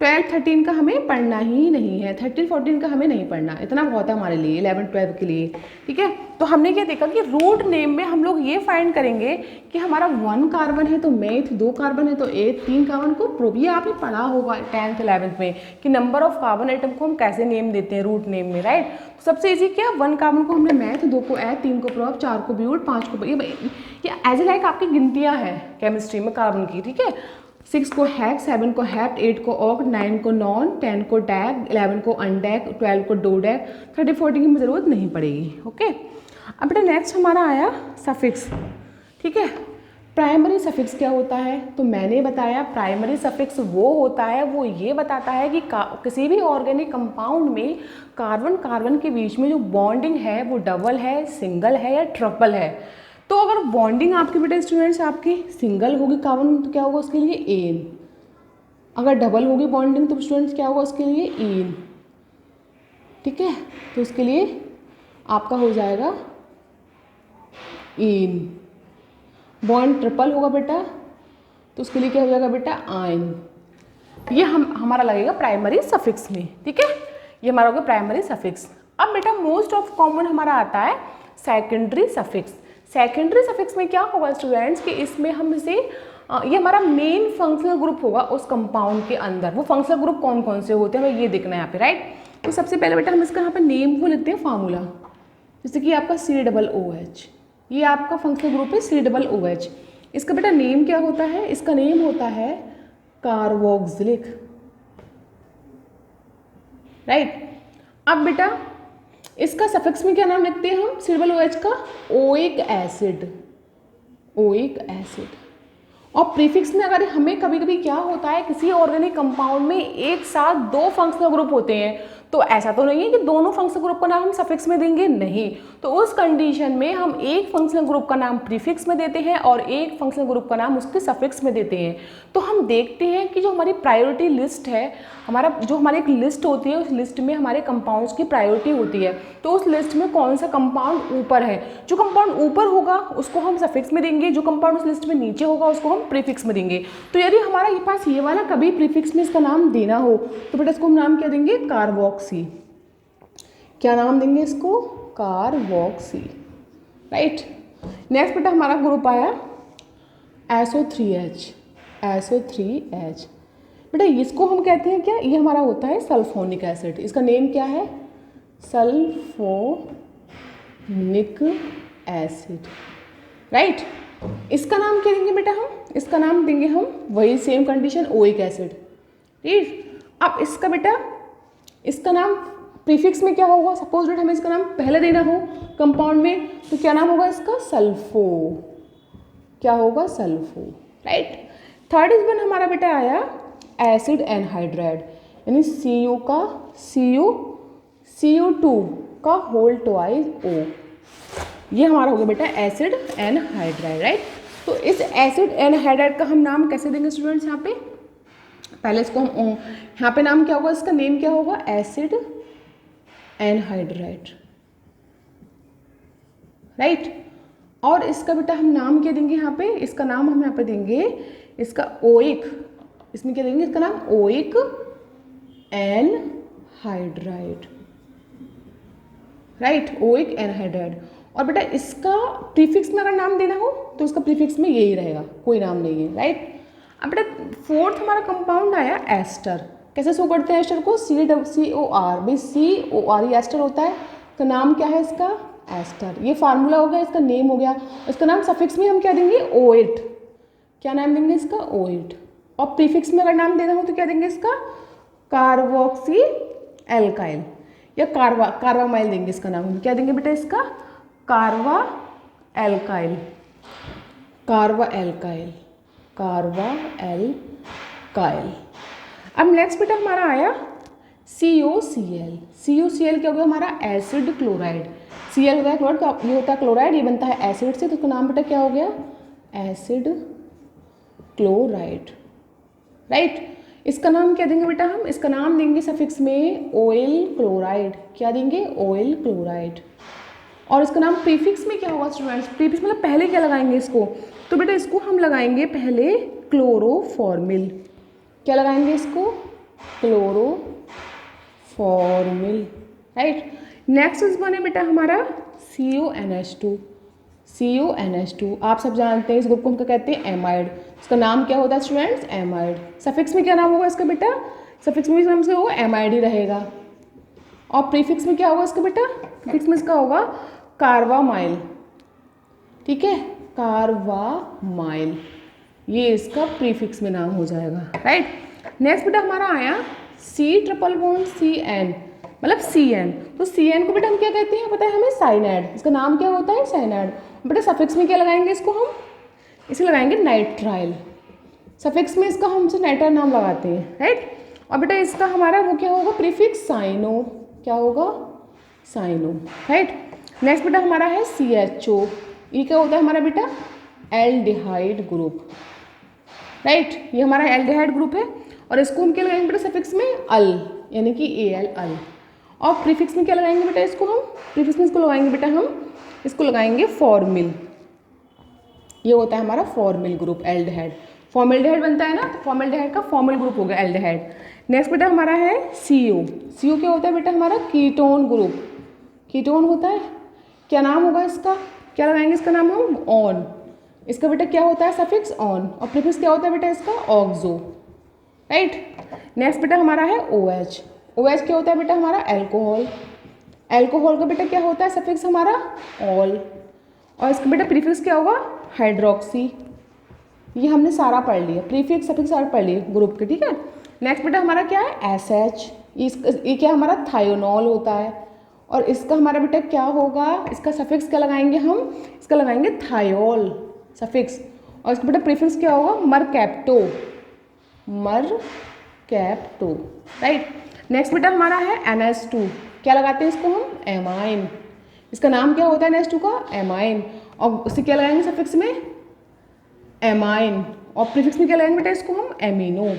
12 13 का हमें पढ़ना ही नहीं है, 13 14 का हमें नहीं पढ़ना, इतना बहुत है हमारे लिए 11 12 के लिए, ठीक है। तो हमने क्या देखा कि रूट नेम में हम लोग ये फाइंड करेंगे कि हमारा 1 कार्बन है तो मेथ, 2 कार्बन है तो एथ, 3 कार्बन को प्रोप, ये आपने पढ़ा होगा 10th 11th में कि नंबर ऑफ कार्बन आइटम को हम कैसे नेम देते हैं रूट नेम में, राइट। तो सबसे ईजी क्या, 1 कार्बन को हमने मैथ, 2 को एथ, 3 को प्रोप, 4 को ब्यूट, 5 को ये एज ए लाइक आपकी गिनतियाँ हैं केमिस्ट्री में कार्बन की, ठीक है। 6 को हैक, 7 को हैप्ट, 8 को ऑक्ट, 9 को नॉन, 10 को डैक, 11 को अनडैक, 12 को डोडैक, 13 14 की ज़रूरत नहीं पड़ेगी, ओके। अब बेटा नेक्स्ट हमारा आया सफिक्स, ठीक है। प्राइमरी सफिक्स क्या होता है, तो मैंने बताया प्राइमरी सफिक्स वो होता है, वो ये बताता है कि किसी भी ऑर्गेनिक कंपाउंड में कार्बन कार्बन के बीच में जो बॉन्डिंग है वो डबल है, सिंगल है या ट्रिपल है। तो अगर बॉन्डिंग आपके बेटा स्टूडेंट्स आपकी सिंगल होगी कार्बन तो क्या होगा उसके लिए एन, अगर डबल होगी बॉन्डिंग तो स्टूडेंट्स क्या होगा उसके लिए इन, ठीक है, तो उसके लिए आपका हो जाएगा इन। बॉन्ड ट्रिपल होगा बेटा तो उसके लिए क्या हो जाएगा बेटा आइन। ये हमारा लगेगा प्राइमरी सफिक्स में, ठीक है, ये हमारा होगा प्राइमरी सफिक्स। अब बेटा मोस्ट ऑफ कॉमन हमारा आता है सेकेंडरी सफिक्स। सेकेंडरी सफिक्स में क्या होगा स्टूडेंट्स कि इसमें हम इसे ये हमारा मेन फंक्शनल ग्रुप होगा उस कंपाउंड के अंदर। वो फंक्शनल ग्रुप कौन कौन से होते हैं हमें ये देखना है यहाँ पे, राइट। तो सबसे पहले बेटा हम इसका यहाँ पे नेम को लिखते हैं फार्मूला, जैसे कि आपका COOH, ये आपका फंक्शनल ग्रुप है COOH। इसका बेटा नेम क्या होता है, इसका नेम होता है कार्बोक्सिलिक, राइट। अब बेटा इसका सफिक्स में क्या नाम लिखते हैं हम COOH का, ओइक एसिड, ओइक एसिड। और प्रीफिक्स में अगर हमें कभी कभी क्या होता है किसी ऑर्गेनिक कंपाउंड में एक साथ दो फंक्शनल ग्रुप होते हैं, तो ऐसा तो नहीं है कि दोनों फंक्शनल ग्रुप का नाम हम सफिक्स में देंगे, नहीं। तो उस कंडीशन में हम एक फंक्शनल ग्रुप का नाम प्रीफिक्स में देते हैं और एक फंक्शनल ग्रुप का नाम उसके सफिक्स में देते हैं। तो हम देखते हैं कि जो हमारी प्रायोरिटी लिस्ट है, हमारी एक लिस्ट होती है, उस लिस्ट में हमारे कंपाउंड्स की प्रायोरिटी होती है। तो उस लिस्ट में कौन सा कंपाउंड ऊपर है, जो कंपाउंड ऊपर होगा उसको हम सफिक्स में देंगे, जो कंपाउंड उस लिस्ट में नीचे होगा उसको हम प्रीफिक्स में देंगे। तो यदि हमारा ये पास ये वाला कभी प्रीफिक्स में इसका नाम देना हो तो बेटा इसको हम नाम क्या देंगे, कार्बोक्सी। क्या नाम देंगे इसको, कार्बोक्सी, राइट। नेक्स्ट बेटा हमारा ग्रुप आया SO3H, SO3H। बेटा इसको हम कहते हैं क्या, ये हमारा होता है सल्फोनिक एसिड। इसका नेम क्या है, सल्फोनिक एसिड, राइट। इसका नाम क्या देंगे बेटा हम, इसका नाम देंगे हम वही सेम कंडीशन ओइक एसिड, ठीक। अब इसका बेटा इसका नाम प्रीफिक्स में क्या होगा, सपोज डेट हमें इसका नाम पहले देना हो कंपाउंड में तो क्या नाम होगा इसका, सल्फो, क्या होगा, sulpho, right. Third is one हमारा बेटा आया एसिड एनहाइड्राइड, यानी CO का CO2 का होल ट्वाइस O, ये हमारा हो गया बेटा एसिड एनहाइड्राइड, राइट। तो इस एसिड एनहाइड्राइड का हम नाम कैसे देंगे स्टूडेंट्स, यहाँ पे पहले इसको हम यहाँ पे नाम क्या होगा, इसका नेम क्या होगा, एसिड एनहाइड्राइड, राइट। और इसका बेटा हम नाम क्या देंगे यहाँ पे, इसका नाम हम यहाँ पे देंगे इसका ओइक, इसमें क्या देंगे इसका नाम, oic anhydride, right, oic anhydride. और बेटा इसका प्रीफिक्स में अगर नाम देना हो तो उसका प्रीफिक्स में यही रहेगा, कोई नाम नहीं है, राइट। अब बेटा फोर्थ हमारा कंपाउंड आया एस्टर। कैसे शो करते हैं एस्टर को, COR, भाई COR ये एस्टर होता है, तो नाम क्या है इसका, एस्टर। ये फार्मूला हो गया, इसका नेम हो गया। इसका नाम सफिक्स में हम क्या देंगे, O8, क्या नाम देंगे इसका, O8। और प्रीफिक्स में अगर नाम देना हो तो क्या देंगे इसका, कार्बोक्सी एल्काइल या कार्बामाइल देंगे इसका नाम, क्या देंगे बेटा इसका, कार्बा एल्काइल, कार्बा एल्काइल, कार्बा एल्काइल। अब नेक्स्ट बेटा हमारा आया COCl। COCl क्या हो गया हमारा, एसिड क्लोराइड। Cl होता है क्लोराइड, तो ये होता है क्लोराइड, ये बनता है एसिड से, तो उसका नाम बेटा क्या हो गया, एसिड क्लोराइड, राइट। इसका नाम क्या देंगे बेटा हम, इसका नाम देंगे सफिक्स में ऑयल क्लोराइड, क्या देंगे, ऑयल क्लोराइड। और इसका नाम प्रीफिक्स में क्या होगा स्टूडेंट्स, प्रीफिक्स मतलब पहले क्या लगाएंगे इसको, तो बेटा इसको हम लगाएंगे पहले क्लोरोफॉर्मिल, क्या लगाएंगे इसको, क्लोरोफॉर्मिल, राइट। नेक्स्ट इस बने बेटा हमारा CONH2, CONH2 आप सब जानते हैं इस ग्रुप को हम क्या कहते हैं, एमाइड। इसका नाम क्या होता है स्टूडेंट्स, एमाइड। सफिक्स में क्या नाम होगा इसका बेटा, सफिक्स में नाम से होगा एमाइड ही रहेगा। और प्रीफिक्स में क्या होगा इसका बेटा, प्रीफिक्स में इसका होगा कार्बामाइल, ठीक है, कार्बामाइल, ये इसका प्रीफिक्स में नाम हो जाएगा, राइट। नेक्स्ट बेटा हमारा आया C≡CN, मतलब CN। तो CN को बेटा हम क्या कहते हैं पता है हमें, साइनाइड। इसका नाम क्या होता है, साइनाइड। बेटा सफिक्स में क्या लगाएंगे इसको हम, इसे लगाएंगे नाइट्राइल, सफिक्स में इसका हम नाइट्राइल नाम लगाते हैं, राइट। और बेटा इसका हमारा वो क्या होगा, प्रीफिक्स साइनो, क्या होगा, साइनो, राइट। नेक्स्ट बेटा हमारा है CHO, ये क्या होता है हमारा बेटा, एल्डिहाइड ग्रुप, राइट। ये हमारा एल्डिहाइड ग्रुप है। और इसको हम क्या लगाएंगे बेटा सफिक्स में अल, यानी कि AL अल। और प्रीफिक्स में क्या लगाएंगे बेटा इसको हम, प्रीफिक्स में इसको लगाएंगे बेटा हम इसको लगाएंगे फॉर्मिल। ये होता है हमारा फॉर्मिल ग्रुप एल्डिहाइड। फॉर्मल्डिहाइड बनता है ना, तो फॉर्मल्डिहाइड का फॉर्मल ग्रुप हो गया एल्डिहाइड। नेक्स्ट बेटा हमारा है CO। CO क्या होता है बेटा हमारा कीटोन ग्रुप। कीटोन होता है, क्या नाम होगा इसका, क्या लगाएंगे इसका नाम हम ऑन। इसका बेटा क्या होता है सफिक्स ऑन, और प्रीफिक्स क्या होता है बेटा इसका ऑक्सो, राइट। नेक्स्ट बेटा हमारा है OH। OH क्या होता है बेटा हमारा एल्कोहल। एल्कोहल का बेटा क्या होता है सफिक्स हमारा ऑल, और इसका बेटा प्रीफिक्स क्या होगा हाइड्रोक्सी। ये हमने सारा पढ़ लिया, प्रीफिक्स सफिक्स सारा पढ़ लिए ग्रुप के, ठीक है। नेक्स्ट बेटा हमारा क्या है SH। ये क्या हमारा थायोनॉल होता है, और इसका हमारा बेटा क्या होगा, इसका सफिक्स क्या लगाएंगे हम, इसका लगाएंगे थायोल सफिक्स, और इसका बेटा प्रीफिक्स क्या होगा मरकैप्टो, मरकैप्टो, राइट। नेक्स्ट बेटा हमारा है NH2। क्या लगाते हैं इसको हम एमाइन। इसका नाम क्या होता है NH2 का एमाइन, और उससे क्या लगाएंगे सफिक्स में एमाइन, और प्रीफिक्स में क्या लगाएंगे बेटा इसको हम एमिनो।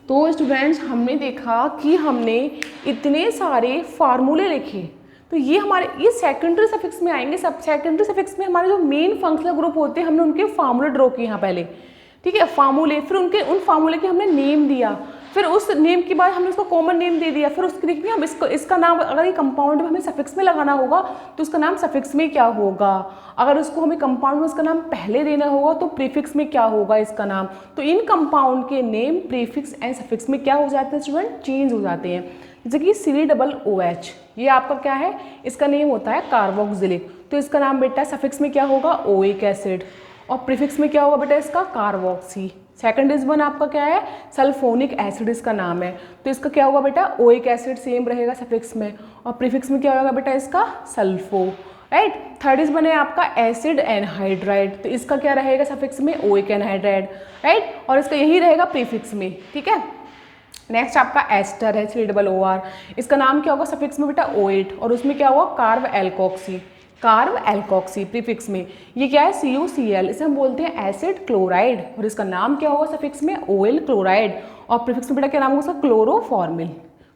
तो स्टूडेंट्स हमने देखा कि हमने इतने सारे फार्मूले लिखे, तो ये हमारे ये सेकेंडरी सफिक्स में आएंगे। सब सेकेंडरी सफिक्स में हमारे जो मेन फंक्शनल ग्रुप होते हैं हमने उनके फार्मूले ड्रॉ किए यहाँ पहले, ठीक है, फार्मूले। फिर उन फार्मूले के हमने नेम दिया, फिर उस नेम के बाद हमने उसको कॉमन नेम दे दिया। फिर उसके देखिए हम इसका नाम अगर ये कंपाउंड में हमें सफिक्स में लगाना होगा तो उसका नाम सफिक्स में क्या होगा, अगर उसको हमें कंपाउंड में उसका नाम पहले देना होगा तो प्रीफिक्स में क्या होगा इसका नाम। तो इन कंपाउंड के नेम प्रीफिक्स एंड सफिक्स में क्या हो जाते हैं स्टूडेंट, चेंज हो जाते हैं। जैसे कि COOH, ये आपका क्या है, इसका नेम होता है कार्बोक्सिलिक, तो इसका नाम बेटा सफिक्स में क्या होगा ओइक एसिड, और प्रीफिक्स में क्या होगा बेटा इसका कार्बोक्सी। सेकंड इज वन आपका क्या है सल्फोनिक एसिड इसका नाम है, तो इसका क्या होगा बेटा ओइक एसिड सेम रहेगा सफिक्स में, और प्रीफिक्स में क्या होगा बेटा इसका सल्फो, राइट। थर्ड इज बने आपका एसिड एनहाइड्राइड, तो इसका क्या रहेगा सफिक्स में ओइक एनहाइड्राइड, राइट, और इसका यही रहेगा प्रीफिक्स में, ठीक है। नेक्स्ट आपका एस्टर है COOR, इसका नाम क्या होगा सफिक्स में बेटा OH, और उसमें क्या होगा carb alkoxy, carb alkoxy prefix में। ये क्या है CuCl, इसे हम बोलते हैं एसिड क्लोराइड, और इसका नाम क्या होगा सफिक्स में OL क्लोराइड, और प्रीफिक्स में बेटा क्या नाम होगा उसका क्लोरोफॉर्मिल।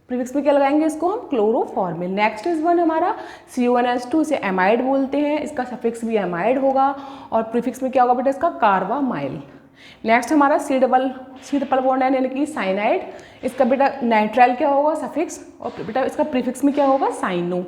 प्रीफिक्स में क्या लगाएंगे इसको हम क्लोरोफॉर्मिल। नेक्स्ट इज वन हमारा CONH2, इसे एमाइड बोलते हैं, इसका सफिक्स भी एमाइड होगा, और प्रीफिक्स में क्या होगा बेटा इसका कार्बामाइल। नेक्स्ट हमारा C डबल बॉन्ड है यानी कि साइनाइड, इसका बेटा नाइट्राइल क्या होगा सफिक्स, और बेटा इसका प्रीफिक्स में क्या होगा cyano,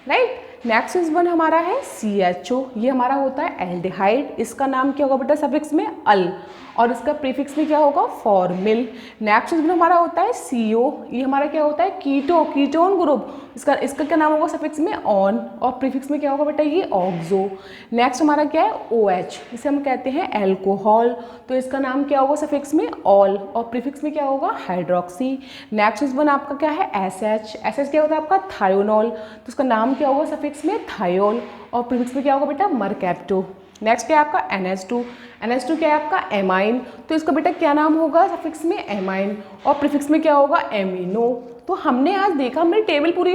right. Next is one हमारा है CHO, ये हमारा होता है एल्डिहाइड, इसका नाम क्या होगा बेटा सफिक्स में अल, और इसका प्रीफिक्स में क्या होगा फॉर्मिल। नेक्स्ट इज वन हमारा होता है CO, ये हमारा क्या होता है कीटोन ग्रुप, इसका क्या नाम होगा सफिक्स में ऑन, और प्रीफिक्स में क्या होगा बेटा ये ऑक्सो। नेक्स्ट हमारा क्या है OH, इसे हम कहते हैं एल्कोहल, तो इसका नाम क्या होगा सफिक्स में ऑल, और प्रीफिक्स में क्या होगा हाइड्रोक्सी। नेक्स्ट इज वन आपका क्या है SH क्या होता है आपका थायोनॉल, तो इसका नाम क्या होगा सफिक्स में थायोल, और प्रीफिक्स में क्या होगा बेटा मरकैप्टो। नेक्स्ट क्या है आपका NH2 क्या है आपका एमाइन, तो इसका बेटा क्या नाम होगा सफिक्स में एमाइन, और प्रीफिक्स में क्या होगा एमिनो। तो हमने आज देखा, हमने टेबल पूरी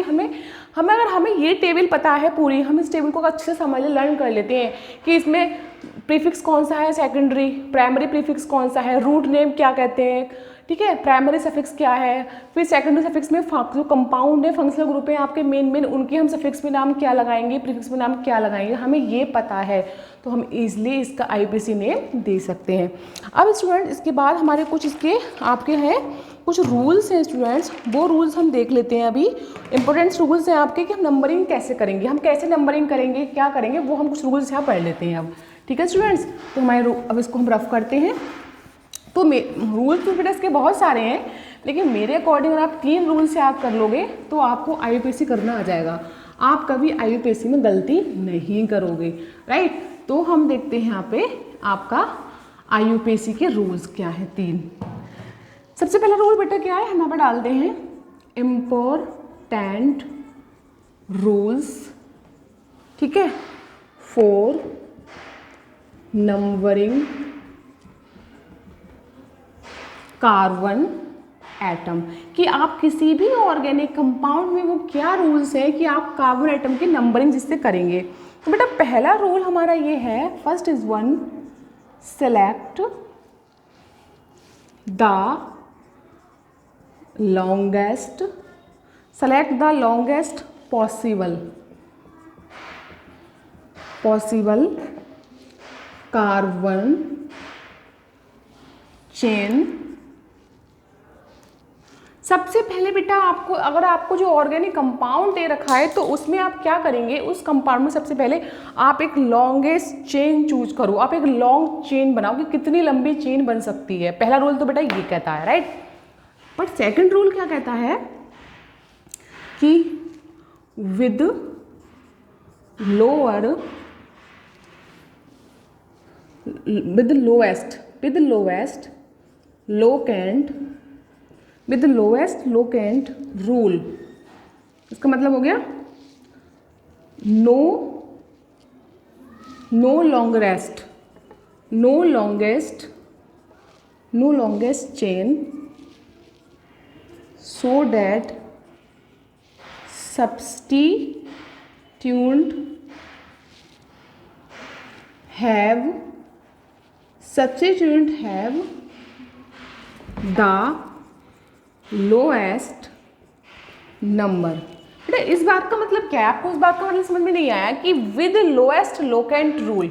अगर हमें ये टेबल पता है पूरी, हम इस टेबल को अच्छे से समझ लर्न कर लेते हैं कि इसमें प्रीफिक्स कौन सा है सेकेंडरी, प्राइमरी प्रीफिक्स कौन सा है, रूट नेम क्या कहते हैं, ठीक है, प्राइमरी सफिक्स क्या है, फिर सेकेंडरी सफिक्स में जो कंपाउंड है फंक्शनल ग्रुप है आपके मेन उनके हम सफिक्स में नाम क्या लगाएंगे, प्रीफिक्स में नाम क्या लगाएंगे, हमें ये पता है तो हम इजीली इसका IUPAC नेम दे सकते हैं। अब स्टूडेंट इसके बाद हमारे कुछ इसके आपके हैं कुछ रूल्स हैं स्टूडेंट्स, वो रूल्स हम देख लेते हैं। अभी इंपॉर्टेंट रूल्स हैं आपके कि हम नंबरिंग कैसे करेंगे, हम कैसे नंबरिंग करेंगे, क्या करेंगे, वो हम कुछ रूल्स यहाँ पढ़ लेते हैं अब, ठीक है स्टूडेंट्स। तो हमारे अब इसको हम रफ करते हैं। तो रूल्स तो बेटा इसके बहुत सारे हैं, लेकिन मेरे अकॉर्डिंग अगर आप 3 रूल्स याद कर लोगे तो आपको IUPAC करना आ जाएगा, आप कभी IUPAC में गलती नहीं करोगे, राइट। तो हम देखते हैं यहाँ पे आपका IUPAC के रूल्स क्या है 3। सबसे पहला रूल बेटा क्या है, हम यहाँ पर डालते हैं इम्पोर्टेंट रूल्स, ठीक है, फॉर नंबरिंग कार्बन एटम, कि आप किसी भी ऑर्गेनिक कंपाउंड में वो क्या रूल्स है कि आप कार्बन एटम की नंबरिंग जिससे करेंगे। तो बेटा पहला रूल हमारा ये है, first is one, select the longest, select the longest possible carbon chain. सबसे पहले बेटा आपको, अगर आपको जो ऑर्गेनिक कंपाउंड दे रखा है तो उसमें आप क्या करेंगे, उस कंपाउंड में सबसे पहले आप एक लॉन्गेस्ट चेन चूज करो, आप एक लॉन्ग चेन बनाओ कि कितनी लंबी चेन बन सकती है। पहला रूल तो बेटा ये कहता है, राइट। बट सेकंड रूल क्या कहता है कि विद लोएस्ट लोकेंट रूल। इसका मतलब हो गया no longest chain so that substituent have the lowest number। बेटा इस बात का मतलब क्या है, आपको इस बात का मतलब समझ में नहीं आया कि with lowest locant rule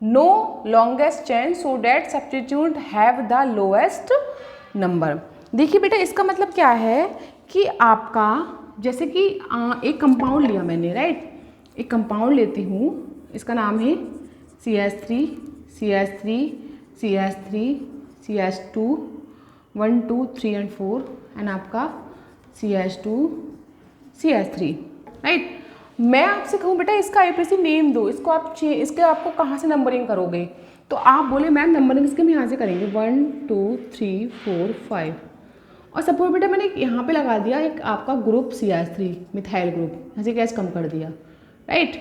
no longest chain so that substitute have the lowest number. देखिए बेटा इसका मतलब क्या है कि आपका, जैसे कि एक कंपाउंड लिया मैंने, राइट। एक कंपाउंड लेती हूँ, इसका नाम है CH3 CH2 1 2 3 एंड 4 एंड आपका CH2 CH3, राइट। मैं आपसे कहूँ बेटा इसका IPC नेम दो, इसको आप इसके आपको कहाँ से नंबरिंग करोगे, तो आप बोले मैम नंबरिंग इसके हम यहाँ से करेंगे 1 2 3 4 5। और सपोज बेटा मैंने यहाँ पे लगा दिया एक आपका ग्रुप CH3 मिथाइल ग्रुप, यहाँ से गैस कम कर दिया, राइट।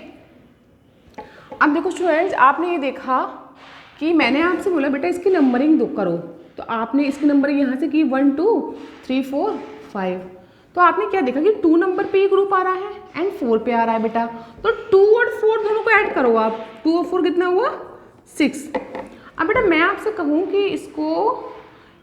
अब देखो स्टूडेंट्स, आपने ये देखा कि मैंने आपसे बोला बेटा इसकी नंबरिंग दो करो, तो आपने इसकी नंबरिंग यहाँ से की 1 2 3 4 5। तो आपने क्या देखा कि 2 नंबर पे ये ग्रुप आ रहा है एंड 4 पे आ रहा है बेटा, तो 2 और 4 दोनों को ऐड करो आप, 2 और 4 कितना हुआ 6। अब बेटा मैं आपसे कहूँ कि इसको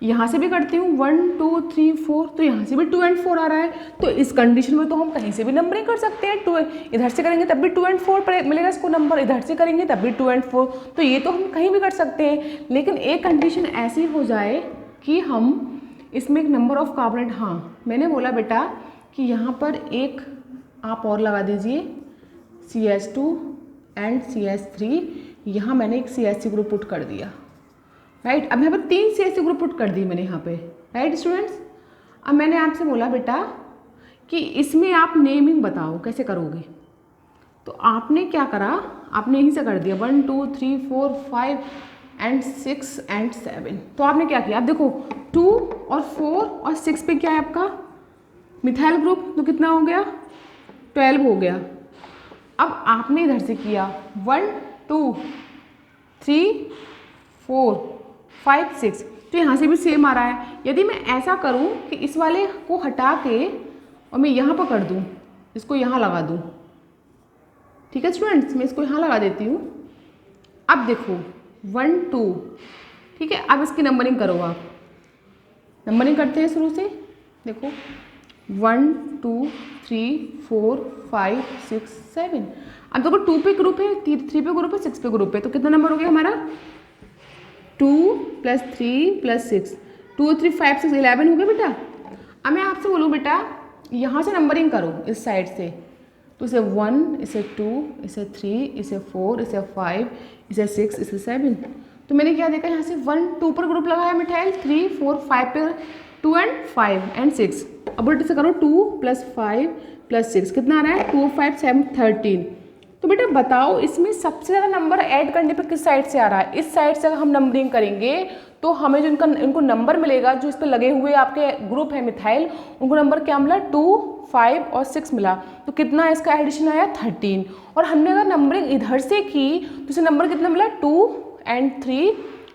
यहाँ से भी करती हूँ 1 2 3 4, तो यहाँ से भी 2 एंड 4 आ रहा है, तो इस कंडीशन में तो हम कहीं से भी नंबरिंग कर सकते हैं। 2 इधर से करेंगे तब भी 2 एंड 4 मिलेगा इसको नंबर, इधर से करेंगे तब भी 2 एंड 4, तो ये तो हम कहीं भी कर सकते हैं। लेकिन एक कंडीशन ऐसी हो जाए कि हम इसमें एक नंबर ऑफ कार्बोनेट, हाँ मैंने बोला बेटा कि यहाँ पर एक आप और लगा दीजिए CH2 एंड CH3, यहाँ मैंने एक CH3 ग्रुप पुट कर दिया, राइट। अब यहाँ पर 3 CH3 ग्रुप पुट कर दिए मैंने यहाँ पे, राइट स्टूडेंट्स। अब मैंने आपसे बोला बेटा कि इसमें आप नेमिंग बताओ कैसे करोगे, तो आपने क्या करा, आपने यहीं से कर दिया 1 2 3 4 5 एंड 6 एंड 7। तो आपने क्या किया, आप देखो 2 और 4 और 6 पे क्या है आपका मिथाइल ग्रुप, तो कितना हो गया 12 हो गया। अब आपने इधर से किया 1 2 3 4 5 6, तो यहाँ से भी सेम आ रहा है। यदि मैं ऐसा करूँ कि इस वाले को हटा के और मैं यहाँ पर कर दूँ, इसको यहाँ लगा दूँ, ठीक है स्टूडेंट्स, मैं इसको यहाँ लगा देती हूँ। अब देखो 1 2, ठीक है। अब इसकी नंबरिंग करो, आप नंबरिंग करते हैं शुरू से, देखो 1 2 3 4 5 6 7। अब देखो 2 पे ग्रुप है, 3 पे ग्रुप है, 6 पे ग्रुप है, तो कितना नंबर हो गया हमारा 2 + 3 + 6, 2 3 5 6 11 हो गया बेटा। अब मैं आपसे बोलूँ बेटा यहाँ से नंबरिंग करो इस साइड से, तो इसे 1 इसे 2 इसे 3 इसे 4 इसे 5 इसे 6 इसे 7। तो मैंने क्या देखा, यहाँ से 1 2 पर ग्रुप लगाया मिथाइल, 3 4 5 पे 2 एंड 5 एंड 6। अब उल्टे से करो 2 + 5 + 6 कितना आ रहा है 2 5 7 13। तो बेटा बताओ इसमें सबसे ज़्यादा नंबर ऐड करने पे किस साइड से आ रहा है, इस साइड से अगर हम नंबरिंग करेंगे तो हमें जो इनको नंबर मिलेगा, जो इस पर लगे हुए आपके ग्रुप है मिथाइल, उनको नंबर क्या मिला 2 5 और 6 मिला। तो कितना इसका एडिशन आया 13। और हमने अगर नंबरिंग इधर से की तो इसे नंबर कितना मिला 2 एंड 3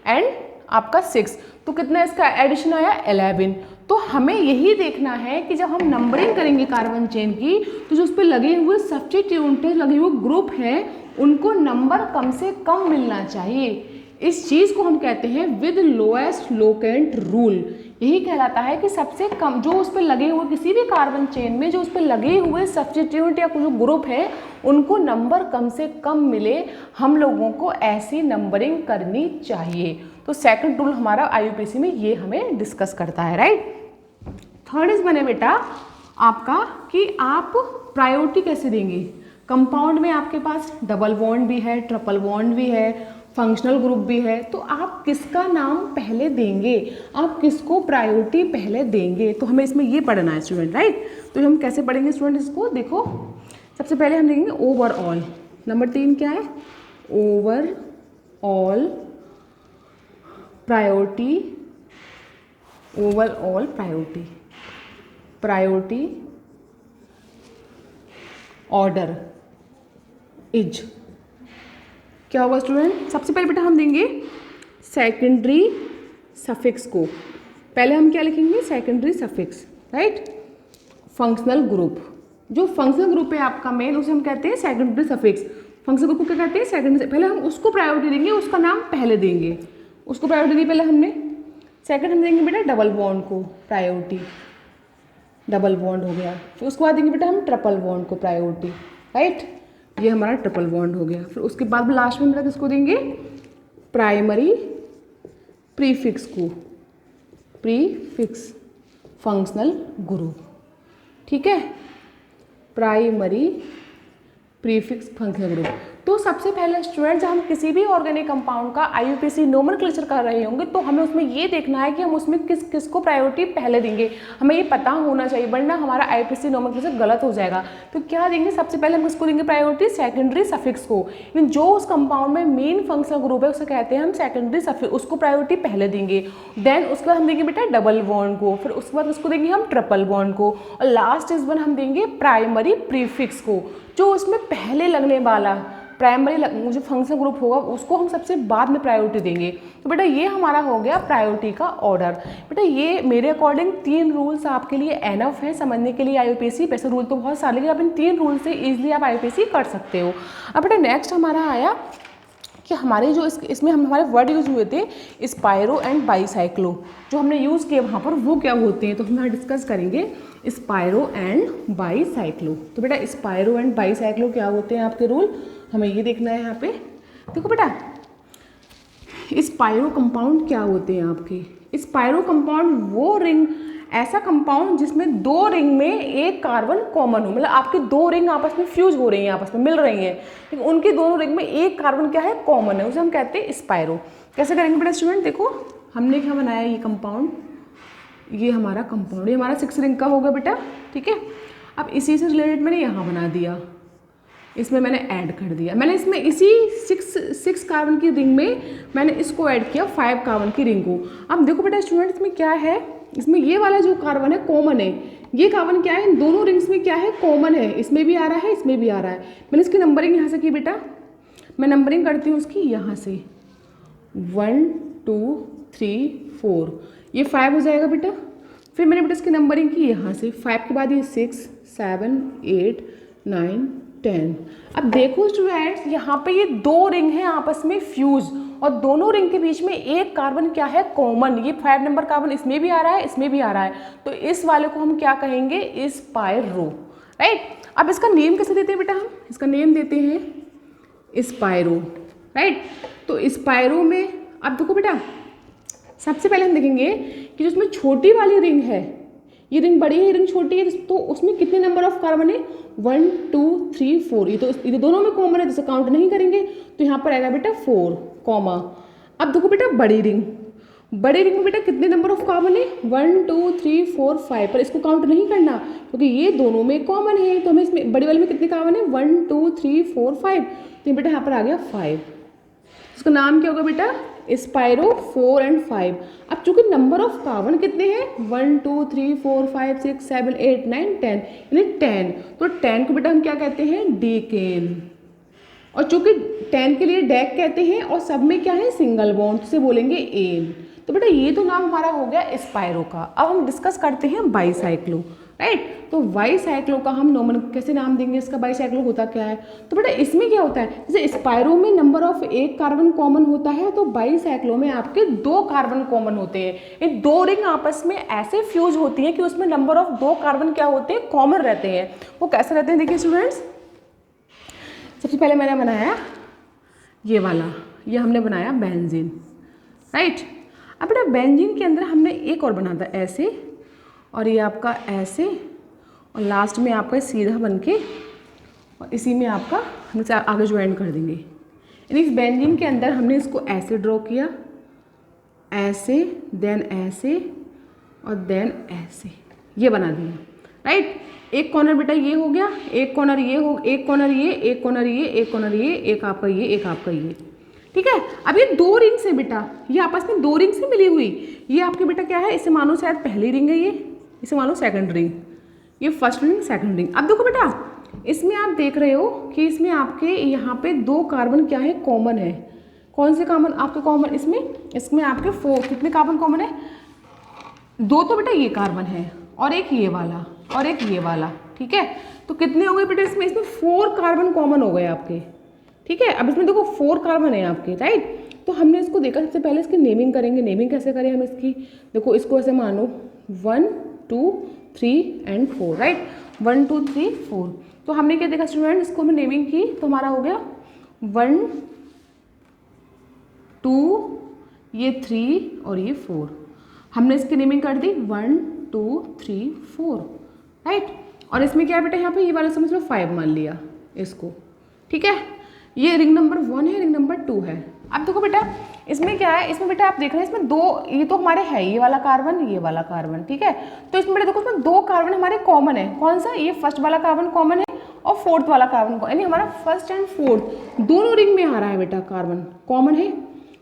एंड आपका 6, तो कितना इसका एडिशन आया 11। तो हमें यही देखना है कि जब हम नंबरिंग करेंगे कार्बन चेन की, तो जो उस पर लगे हुए सब्स्टिट्यूएंट लगे हुए ग्रुप हैं उनको नंबर कम से कम मिलना चाहिए। इस चीज़ को हम कहते हैं विद लोएस्ट लोकेंट रूल। यही कहलाता है कि सबसे कम जो उस पर लगे हुए किसी भी कार्बन चेन में जो उस पर लगे हुए सब्स्टिट्यूट या जो ग्रुप है उनको नंबर कम से कम मिले, हम लोगों को ऐसी नंबरिंग करनी चाहिए। तो सेकंड रूल हमारा आईयूपीएसी में ये हमें डिस्कस करता है, राइट। थर्ड इज बने बेटा आपका कि आप प्रायोरिटी कैसे देंगे। कंपाउंड में आपके पास डबल बॉन्ड भी है, ट्रिपल बॉन्ड भी है, फंक्शनल ग्रुप भी है, तो आप किसका नाम पहले देंगे, आप किसको प्रायोरिटी पहले देंगे, तो हमें इसमें ये पढ़ना है स्टूडेंट, राइट। तो हम कैसे पढ़ेंगे स्टूडेंट इसको, देखो सबसे पहले हम देखेंगे ओवरऑल। नंबर 3 क्या है, overall priority, overall priority, priority order is क्या होगा स्टूडेंट। सबसे पहले बेटा हम देंगे सेकेंडरी सफिक्स को, पहले हम क्या लिखेंगे, secondary suffix, right. Functional group, जो फंक्शनल ग्रुप है आपका मेन उसे हम कहते हैं सेकेंडरी सफिक्स। फंक्शनल ग्रुप को क्या कहते हैं, सेकेंडरी। पहले हम उसको प्रायोरिटी देंगे, उसका नाम पहले देंगे, उसको प्रायोरिटी दी पहले हमने। सेकंड हम देंगे बेटा डबल बॉन्ड को प्रायोरिटी, डबल बॉन्ड हो गया। फिर उसके बाद देंगे बेटा हम ट्रिपल बॉन्ड को प्रायोरिटी, राइट, ये हमारा ट्रिपल बॉन्ड हो गया। फिर उसके बाद लास्ट में बेटा किसको देंगे, प्राइमरी प्रीफिक्स को, प्रीफिक्स फंक्शनल ग्रुप, ठीक है, प्राइमरी प्रीफिक्स फंक्शनल ग्रुप। तो सबसे पहले स्टूडेंट जब हम किसी भी ऑर्गेनिक कंपाउंड का आईयूपीएसी नोमेनक्लेचर कर रहे होंगे तो हमें उसमें ये देखना है कि हम उसमें किसको प्रायोरिटी पहले देंगे, हमें ये पता होना चाहिए, वरना हमारा आईयूपीएसी नोमेनक्लेचर गलत हो जाएगा। तो क्या देंगे, सबसे पहले हम किसको देंगे प्रायोरिटी, सेकेंडरी सफिक्स को। जो उस कंपाउंड में मेन फंक्शनल ग्रुप है उसे कहते हैं हम सेकेंडरी सफिक्स, उसको प्रायोरिटी पहले देंगे। देन उसके बाद हम देंगे बेटा डबल बॉन्ड को, फिर उसके बाद उसको देंगे हम ट्रिपल बॉन्ड को, और लास्ट इस वन हम देंगे प्राइमरी प्रीफिक्स को, जो उसमें पहले लगने वाला प्राइमरी जो फंक्शनल ग्रुप होगा उसको हम सबसे बाद में प्रायोरिटी देंगे। तो बेटा ये हमारा हो गया प्रायोरिटी का ऑर्डर। बेटा ये मेरे अकॉर्डिंग 3 रूल्स आपके लिए एनफ है समझने के लिए आईयूपीएसी। वैसे रूल तो बहुत सारे, लेकिन आप इन 3 रूल से इजीली आप आईयूपीएसी कर सकते हो। अब बेटा नेक्स्ट हमारा आया कि हमारे जो इसमें हम हमारे वर्ड यूज़ हुए थे स्पायरो एंड बाईसाइक्लो, जो हमने यूज़ किए वहाँ पर वो क्या होते हैं, तो हम यहाँ डिस्कस करेंगे स्पायरो एंड बाईसाइक्लो। तो बेटा स्पायरो एंड बाईसाइक्लो क्या होते हैं आपके रूल, हमें ये देखना है यहाँ पे। देखो बेटा स्पायरो कंपाउंड क्या होते हैं आपके, स्पायरो कंपाउंड वो रिंग, ऐसा कंपाउंड जिसमें 2 रिंग में एक कार्बन कॉमन हो, मतलब आपके 2 रिंग आपस में फ्यूज हो रही हैं, आपस में मिल रही हैं, लेकिन उनकी दोनों रिंग में एक कार्बन क्या है, कॉमन है, उसे हम कहते हैं स्पायरो। कैसे करेंगे बेटा स्टूडेंट, देखो हमने क्या बनाया ये कंपाउंड, ये हमारा कंपाउंड, ये हमारा 6 रिंग का होगा बेटा, ठीक है। अब इसी से रिलेटेड मैंने यहाँ बना दिया, इसमें मैंने ऐड कर दिया, मैंने इसमें इसी 6 कार्बन की रिंग में मैंने इसको ऐड किया 5 कार्बन की रिंग को। अब देखो बेटा स्टूडेंट इसमें क्या है, इसमें ये वाला जो कार्बन है कॉमन है, ये कार्बन क्या है, इन दोनों रिंग्स में क्या है, कॉमन है, इसमें भी आ रहा है इसमें भी आ रहा है। मैंने इसकी नंबरिंग यहाँ से की बेटा, मैं नंबरिंग करती हूँ उसकी यहाँ से 1 2 3 4, ये 5 हो जाएगा बेटा। फिर मैंने बेटा इसकी नंबरिंग की यहाँ से 5 के बाद ये 6 7 8 9 10। अब देखो स्टूडेंट्स यहाँ पे ये 2 रिंग हैं आपस में फ्यूज, और दोनों रिंग के बीच में एक कार्बन क्या है, कॉमन, ये 5 नंबर कार्बन इसमें भी आ रहा है इसमें भी आ रहा है, तो इस वाले को हम क्या कहेंगे, स्पायरो, राइट। अब इसका नेम कैसे देते हैं बेटा, हम इसका नेम देते हैं स्पायरो, राइट। तो स्पायरो में अब देखो बेटा सबसे पहले हम देखेंगे कि जो इसमें छोटी वाली रिंग है, ये रिंग बड़ी है ये रिंग छोटी है, तो उसमें कितने नंबर ऑफ कार्बन है, 1 2 3 4, ये तो दोनों में कॉमन है, जैसे काउंट नहीं करेंगे तो यहाँ पर आएगा बेटा 4, कॉमा। अब देखो बेटा बड़ी रिंग में बेटा कितने नंबर ऑफ कार्बन है, 1 2 3 4 5, पर इसको काउंट नहीं करना क्योंकि ये दोनों में कॉमन है, तो हमें इसमें बड़ी वाले में कितने कार्बन है, 1 2 3 4 5, तो बेटा यहाँ पर आ गया 5, इसका नाम क्या होगा बेटा, स्पायरो 4 एंड 5। अब चूंकि नंबर ऑफ कार्बन कितने हैं, 1 2 3 4 5 6 7 8 9 10, यानी 10, तो 10 को बेटा हम क्या कहते हैं, डीकेन, और चूंकि 10 के लिए डैक कहते हैं और सब में क्या है, सिंगल बॉन्ड, से बोलेंगे एन। तो बेटा ये तो नाम हमारा हो गया स्पायरो का। अब हम डिस्कस करते हैं बाईसाइक्लो, राइट। तो बाईसाइक्लो का हम नॉर्मल कैसे नाम देंगे, इसका बाईसाइक्लो होता क्या है? तो बेटा इसमें क्या होता है, जैसे स्पायरो में नंबर ऑफ एक कार्बन कॉमन होता है, तो बाईसाइक्लो में आपके 2 कार्बन कॉमन होते हैं। ये 2 रिंग आपस में ऐसे फ्यूज होती है कि उसमें नंबर ऑफ 2 कार्बन क्या होते हैं, कॉमन रहते हैं। वो कैसे रहते हैं देखिए स्टूडेंट्स, सबसे पहले मैंने बनाया ये वाला, ये हमने बनाया बेंजीन, राइट। अब बेटा बेंजीन के अंदर हमने एक और बना था ऐसे, और ये आपका ऐसे, और लास्ट में आपका सीधा बन के, और इसी में आपका हम आगे ज्वाइन कर देंगे। यानी इस बेंजीन के अंदर हमने इसको ऐसे ड्रॉ किया, ऐसे, देन ऐसे, और देन ऐसे, ये बना दिया, राइट। एक कॉर्नर बेटा ये हो गया, एक कॉर्नर ये हो, एक कॉर्नर ये, एक कॉर्नर ये, एक कॉर्नर ये, एक आपका ये, एक आपका ये, ठीक है। अब ये 2 रिंग से बेटा, ये आपस में 2 रिंग से मिली हुई, ये आपके बेटा क्या है, इसे मानो शायद पहली रिंग है, ये इसे मानो सेकंड रिंग, ये फर्स्ट रिंग, सेकंड रिंग। अब देखो बेटा इसमें आप देख रहे हो कि इसमें आपके यहाँ पे 2 कार्बन क्या है, कॉमन है। कौन से कार्बन आपके कॉमन, इसमें आपके 4 कितने कार्बन कॉमन है, 2 तो बेटा ये कार्बन है, और एक ये वाला, और एक ये वाला, ठीक है। तो कितने हो गए बेटा इसमें 4 कार्बन कॉमन हो गए आपके, ठीक है। अब इसमें देखो 4 कार्बन है आपके, राइट। तो हमने इसको देखा, सबसे पहले इसकी नेमिंग करेंगे। नेमिंग कैसे करें हम इसकी, देखो इसको ऐसे मानो 1 2 3 एंड 4, राइट। 1 2 3 4। तो हमने क्या देखा स्टूडेंट, इसको हमने नेमिंग की तो हमारा हो गया 1 2, ये 3 और ये 4। हमने इसकी नेमिंग कर दी 1 2 3 4, राइट। और इसमें क्या है बेटा, यहाँ पे ये वाला समझ लो 5 मान लिया इसको, ठीक है। ये रिंग नंबर 1 है, रिंग नंबर 2 है। अब देखो बेटा इसमें क्या है, इसमें बेटा आप देख रहे हैं इसमें 2, ये तो हमारे है ये वाला कार्बन, ये वाला कार्बन, ठीक है। तो इसमें बेटा देखो इसमें 2 कार्बन हमारे कॉमन है। कौन सा, ये फर्स्ट वाला कार्बन कॉमन है, और फोर्थ वाला कार्बन, यानी हमारा फर्स्ट एंड फोर्थ दोनों रिंग में आ रहा है बेटा, कार्बन कॉमन है।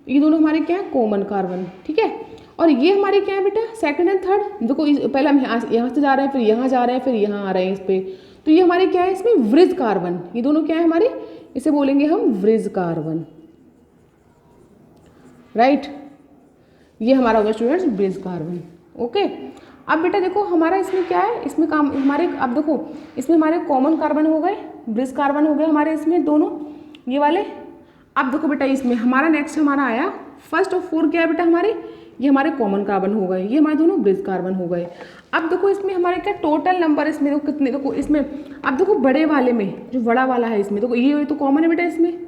ये दोनों हमारे क्या है, कॉमन कार्बन, ठीक है। और ये हमारे क्या है बेटा, सेकंड एंड थर्ड। देखो पहले हम यहाँ से जा रहे हैं, फिर यहाँ जा रहे हैं, फिर यहाँ आ रहे हैं इस पे। तो ये हमारे क्या है, इसमें व्रिज कार्बन, ये दोनों क्या है हमारे, इसे बोलेंगे हम व्रिज कार्बन, राइट। ये हमारा होगा स्टूडेंट्स व्रिज कार्बन, ओके। अब बेटा देखो हमारा इसमें क्या है, इसमें काम हमारे, अब देखो इसमें हमारे कॉमन कार्बन हो गए, व्रिज कार्बन हो गए हमारे इसमें दोनों ये वाले। अब देखो बेटा इसमें हमारा नेक्स्ट हमारा आया फर्स्ट और 4 क्या है बेटा हमारे, ये हमारे कॉमन कार्बन हो गए, ये हमारे दोनों ब्रिज कार्बन हो गए। अब देखो इसमें हमारे क्या टोटल नंबर, इसमें देखो कितने, देखो इसमें अब देखो बड़े वाले में जो बड़ा वाला है इसमें देखो ये तो कॉमन है बेटा, इसमें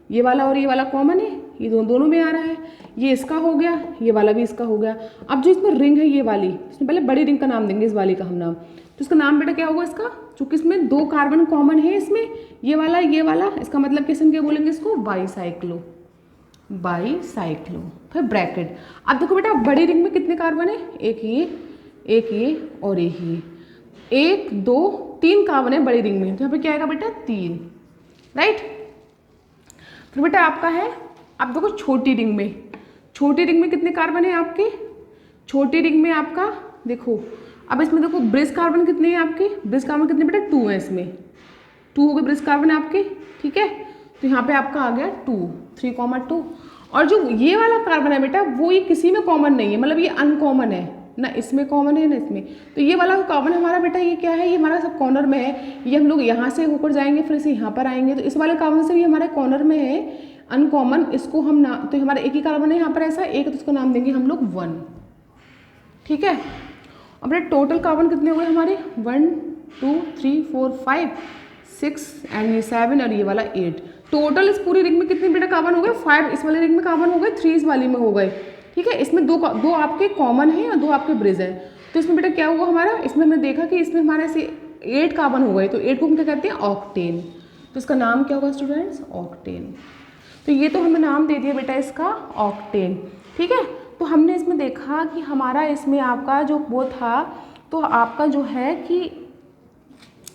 ये वाला और ये वाला कॉमन है, ये दोनों में आ रहा है, ये इसका हो गया, ये वाला भी इसका हो गया। अब जो इसमें रिंग है ये वाली, इसमें पहले बड़ी रिंग का नाम देंगे, इस वाली का हम नाम, तो इसका नाम बेटा क्या होगा इसका, चूंकि इसमें 2 कार्बन कॉमन है इसमें, ये वाला, इसका मतलब किस हम क्या बोलेंगे इसको, बाईसाइक्लो, बाईसाइक्लो, फिर ब्रैकेट। अब देखो बेटा बड़ी रिंग में कितने कार्बन है, एक ये और एक ये, 1 2 3 कार्बन है बड़ी रिंग में, तो यहाँ पे क्या आएगा बेटा 3, राइट। फिर बेटा आपका है, अब देखो छोटी रिंग में कितने कार्बन है आपके, छोटी रिंग में आपका देखो, अब इसमें देखो ब्रिज कार्बन कितने हैं आपके, ब्रिज कार्बन कितने बेटा 2 है, इसमें 2 हो गए ब्रिज कार्बन आपके, ठीक है। तो यहाँ पे आपका आ गया 2, 3,2। और जो ये वाला कार्बन है बेटा वो ये किसी में कॉमन नहीं है, मतलब ये अनकॉमन है, ना इसमें कॉमन है ना इसमें। तो ये वाला कार्बन हमारा बेटा ये क्या है, ये हमारा सब कॉर्नर में है, ये हम लोग यहाँ से होकर जाएंगे फिर से यहाँ पर आएंगे, तो इस वाले कार्बन से भी हमारे कॉर्नर में है अनकॉमन, इसको हम ना, तो हमारा एक ही कार्बन है यहाँ पर ऐसा एक, तो इसको नाम देंगे हम लोग 1, ठीक है। अब बेटा टोटल कार्बन कितने हो गए हमारे, 1 2 3 4 5 6 एंड ये 7 और ये वाला 8। टोटल इस पूरी रिंग में कितने बेटा कार्बन हो गए, 5 इस वाले रिंग में कार्बन हो गए, 3 इस वाली में हो गए, ठीक है। इसमें दो आपके कॉमन है और 2 आपके ब्रिज है। तो इसमें बेटा क्या हुआ हमारा, इसमें हमने देखा कि इसमें हमारे से 8 कार्बन हो गए, तो 8 को हम क्या कहते हैं, ऑक्टेन। तो इसका नाम क्या होगा स्टूडेंट्स, ऑक्टेन। तो ये तो हमें नाम दे दिया बेटा इसका ऑक्टेन, ठीक है। तो हमने इसमें देखा कि हमारा इसमें आपका जो वो था, तो आपका जो है कि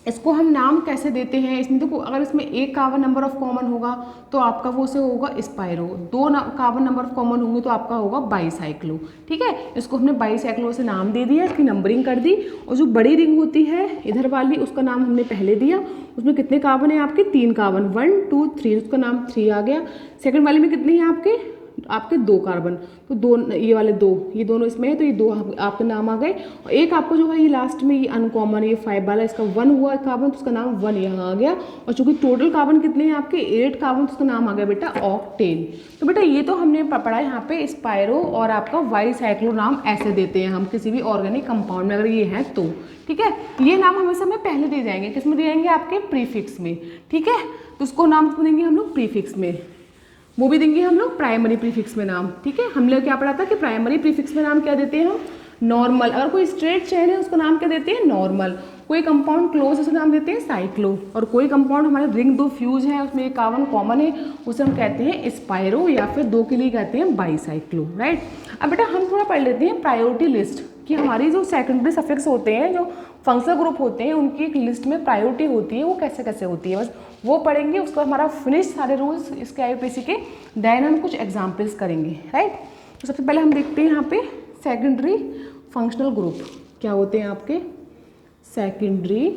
इसको हम नाम कैसे देते हैं, इसमें देखो अगर इसमें एक कार्बन नंबर ऑफ कॉमन होगा तो आपका वो से होगा स्पायरो, 2 कार्बन नंबर ऑफ कॉमन होंगे तो आपका होगा बाईसाइक्लो, ठीक है। इसको हमने बाईसाइक्लो से नाम दे दिया, इसकी नंबरिंग कर दी। और जो बड़ी रिंग होती है इधर वाली, उसका नाम हमने पहले दिया, उसमें कितने कार्बन है आपके, 3 कार्बन, 1 2 3, उसका नाम 3 आ गया। सेकंड वाले में कितने हैं आपके, आपके 2 कार्बन, तो 2 ये वाले 2, ये दोनों इसमें है तो ये 2 आपके नाम आ गए। और एक आपको जो है ये लास्ट में ये अनकॉमन, ये 5 वाला, इसका 1 हुआ कार्बन तो उसका नाम 1 यहाँ आ गया। और चूंकि टोटल कार्बन कितने हैं आपके 8 कार्बन, तो उसका नाम आ गया बेटा ऑक्टेन। तो बेटा ये तो हमने पढ़ा यहाँ पे स्पायरो और आपका वाई साइक्लो नाम ऐसे देते हैं हम किसी भी ऑर्गेनिक कंपाउंड में अगर ये है तो, ठीक है। ये नाम हमेशा में पहले दे जाएंगे, किसमें दिए जाएंगे आपके प्रीफिक्स में, ठीक है। तो उसको नाम देंगे हम लोग प्रीफिक्स में, वो भी देंगे हम लोग प्राइमरी प्रीफिक्स में नाम, ठीक है। हम लोग क्या पढ़ा था कि प्राइमरी प्रीफिक्स में नाम क्या देते हैं हम, नॉर्मल। अगर कोई स्ट्रेट चेन है उसका नाम क्या देते हैं, नॉर्मल। कोई कंपाउंड क्लोज है उसका नाम देते हैं साइक्लो, और कोई कंपाउंड हमारे रिंग 2 फ्यूज है उसमें एक कार्बन कॉमन है उसे हम कहते हैं स्पायरो, या फिर 2 के लिए कहते हैं बाईसाइक्लो, राइट। अब बेटा हम थोड़ा पढ़ लेते हैं प्रायोरिटी लिस्ट कि हमारी जो सेकेंडरी सफिक्स होते हैं, जो फंक्शनल ग्रुप होते हैं, उनकी एक लिस्ट में प्रायोरिटी होती है, वो कैसे कैसे होती है, बस वो पढ़ेंगे। उसका हमारा फिनिश सारे रूल्स इसके IUPAC के, देन हम कुछ एग्जाम्पल्स करेंगे, राइट। तो सबसे पहले हम देखते हैं यहाँ पे सेकेंडरी फंक्शनल ग्रुप क्या होते हैं आपके, secondary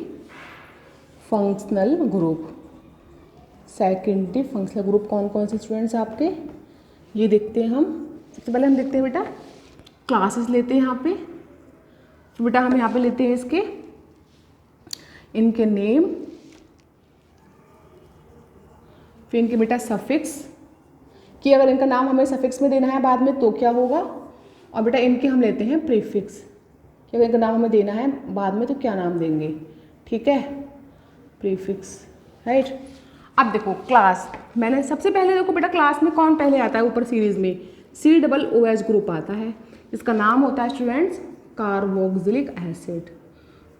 functional group. Secondary functional group कौन कौन से स्टूडेंट्स आपके, ये देखते हैं हम। सबसे पहले हम देखते हैं बेटा क्लासेस लेते हैं यहाँ पे, तो बेटा हम यहाँ पे लेते हैं इसके इनके नेम, फिर इनके बेटा सफिक्स कि अगर इनका नाम हमें सफिक्स में देना है बाद में तो क्या होगा, और बेटा इनके हम लेते हैं प्रीफिक्स कि अगर इनका नाम हमें देना है बाद में तो क्या नाम देंगे, ठीक है, प्रीफिक्स, राइट। अब देखो क्लास, मैंने सबसे पहले देखो बेटा क्लास में कौन पहले आता है ऊपर सीरीज में, COOH ग्रुप आता है, इसका नाम होता है students carboxylic acid,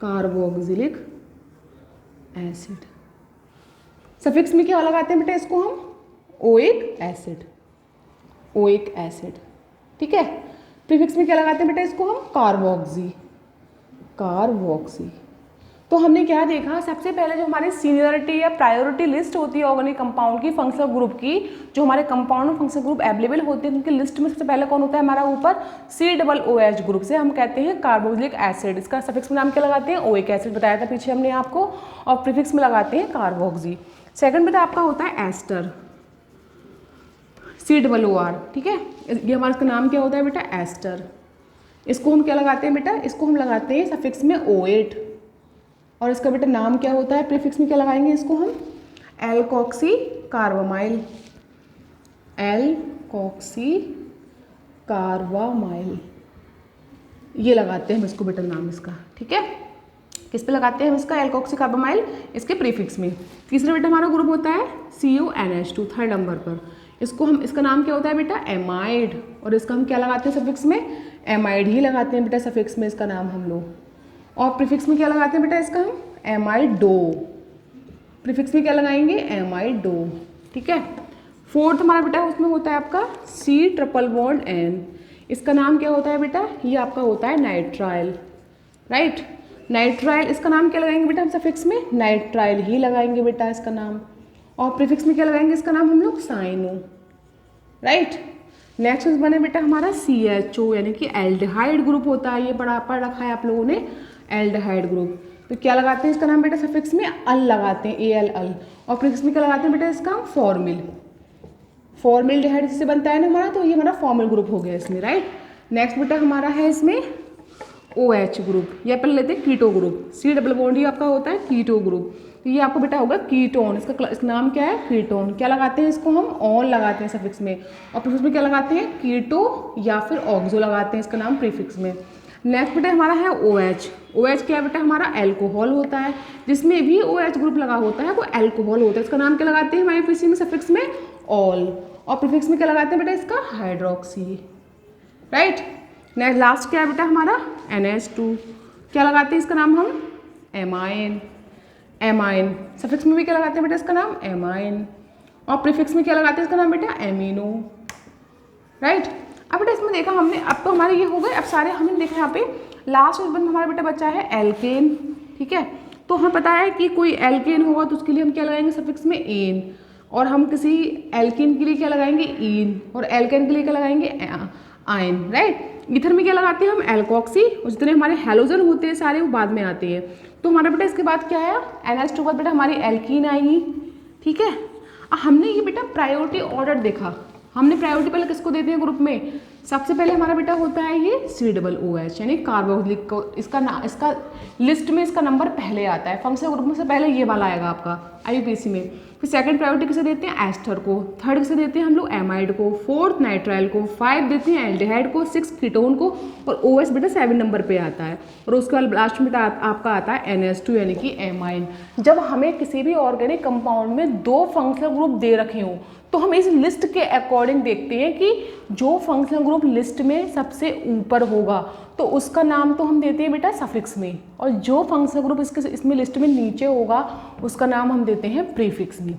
carboxylic acid. Suffix में क्या लगाते हैं बेटा इसको हम, ओइक एसिड, ओइक एसिड, ठीक है। प्रीफिक्स में क्या लगाते हैं बेटा इसको हम, कार्बोक्सी, कार्बोक्सी। तो हमने क्या देखा, सबसे पहले जो हमारी सीनियरिटी या प्रायोरिटी लिस्ट होती है ऑर्गेनिक कंपाउंड की, फंक्शनल ग्रुप की, जो हमारे कंपाउंड फंक्शनल ग्रुप अवेलेबल होते हैं उनकी लिस्ट में सबसे पहले कौन होता है हमारा ऊपर, COOH ग्रुप से हम कहते हैं कार्बोक्सिलिक एसिड। इसका सफिक्स में नाम क्या लगाते हैं, ओइक एसिड, बताया था पीछे हमने आपको, और प्रीफिक्स में लगाते हैं कार्बोक्सी। सेकंड बेटा आपका होता है एस्टर, COOR, ठीक है। ये हमारा इसका नाम क्या होता है बेटा, एस्टर। इसको हम क्या लगाते हैं बेटा, इसको हम लगाते हैं सफिक्स में O8, और इसका बेटा नाम क्या होता है, प्रीफिक्स में क्या लगाएंगे इसको हम, एल्कोक्सी कार्बामाइल, एल्कोक्सी कार्बामाइल, ये लगाते हैं हम इसको बेटा नाम इसका, ठीक है। किस पे लगाते हैं हम इसका, एल्कोक्सी कार्बामाइल, इसके प्रीफिक्स में। तीसरा बेटा हमारा ग्रुप होता है CuNH2 थर्ड नंबर पर, इसको हम, इसका नाम क्या होता है बेटा, एमाइड, और इसका हम क्या लगाते हैं सफिक्स में, एमाइड ही लगाते हैं बेटा सफिक्स में इसका नाम हम लोग। और प्रीफिक्स में क्या लगाते हैं बेटा इसका हम, एमाइडो, प्रीफिक्स में क्या लगाएंगे, एमाइडो, ठीक है। फोर्थ हमारा बेटा उसमें होता है आपका C+N, इसका नाम क्या होता है बेटा, ये आपका होता है नाइट्राइल, राइट, नाइट्राइल। इसका नाम क्या लगाएंगे बेटा हम सफिक्स में, नाइट्राइल ही लगाएंगे बेटा इसका नाम, और प्रीफिक्स में क्या लगाएंगे इसका नाम हम लोग, साइनो, राइट। नेक्स्ट बने बेटा हमारा CHO यानी कि एल्डिहाइड ग्रुप होता है, ये पढ़ रखा है आप लोगों ने, एल्डिहाइड ग्रुप। तो क्या लगाते हैं इसका नाम बेटा सफिक्स में, अल लगाते हैं, AL, और प्रीफिक्स में क्या लगाते हैं बेटा इसका, फॉर्मिल, फॉर्मिल्डिहाइड जिससे बनता है ना हमारा, तो ये हमारा फॉर्मल ग्रुप हो गया इसमें, राइट। नेक्स्ट बेटा हमारा है इसमें OH ग्रुप, या पहले लेते हैं कीटो ग्रुप, C+, ये आपका होता है कीटो ग्रुप, तो ये आपको बेटा होगा कीटोन, इसका नाम क्या है, कीटोन। क्या लगाते हैं इसको हम, ऑन लगाते हैं सफिक्स में, और प्रीफिक्स में क्या लगाते हैं, कीटो या फिर ऑक्सो लगाते हैं इसका नाम प्रीफिक्स में। नेक्स्ट बेटा हमारा है OH, OH क्या बेटा हमारा एल्कोहल होता है, जिसमें भी OH ग्रुप लगा होता है वो एल्कोहल होता है, इसका नाम क्या लगाते हैं हमारे IUPAC में सफिक्स में, ऑल, और प्रीफिक्स में क्या लगाते हैं बेटा इसका, हाइड्रोक्सी, राइट। नेक्स्ट लास्ट क्या है बेटा हमारा, NH2, क्या लगाते हैं इसका नाम हम, एमाइन, एमाइन, सफिक्स में भी क्या लगाते हैं बेटा इसका नाम, एमाइन, और प्रीफिक्स में क्या लगाते हैं इसका नाम बेटा, एमिनो, राइट। अब बेटा इसमें देखा हमने, अब तो हमारे ये हो गए, अब सारे हमने देखा यहाँ पे लास्ट में हमारा बेटा बच्चा है एल्केन, ठीक है। तो हमें पता है कि कोई एल्केन होगा तो उसके लिए हम क्या लगाएंगे सफिक्स में, एन, और हम किसी एल्केन के लिए क्या लगाएंगे, ईन, और एल्केन के लिए क्या लगाएंगे, आयन, राइट। ईथर में क्या लगाते हैं हम, एल्कोक्सी, और जितने हमारे हेलोजन होते हैं सारे वो बाद में आते हैं। तो हमारा बेटा इसके बाद क्या आया, NH2 बाद बेटा हमारी एल्कीन आएगी, ठीक है। हमने ये बेटा प्रायोरिटी ऑर्डर देखा, हमने प्रायोरिटी पहले किसको देते हैं ग्रुप में, सबसे पहले हमारा बेटा होता है ये COOH यानी कार्बोक्सिलिक को, इसका लिस्ट में इसका नंबर पहले आता है, फंक्शनल ग्रुप में से पहले ये वाला आएगा आपका IUPAC में। फिर सेकंड प्रायोरिटी किसे देते हैं, एस्टर को, थर्ड किसे देते हैं हम लोग, एमाइड को, फोर्थ नाइट्राइल को, 5 देते हैं एल्डिहाइड को, 6 कीटोन को, और OH बेटा 7 नंबर पे आता है, और उसके बाद लास्ट में आपका आता है NH2 यानी कि एमाइन। जब हमें किसी भी ऑर्गेनिक कंपाउंड में 2 फंक्शनल ग्रुप दे रखे हों तो हम इस लिस्ट के अकॉर्डिंग देखते हैं कि जो फंक्शनल ग्रुप लिस्ट में सबसे ऊपर होगा तो उसका नाम तो हम देते हैं बेटा सफिक्स में, और जो फंक्शनल ग्रुप इसमें लिस्ट में नीचे होगा उसका नाम हम देते हैं प्रीफिक्स में।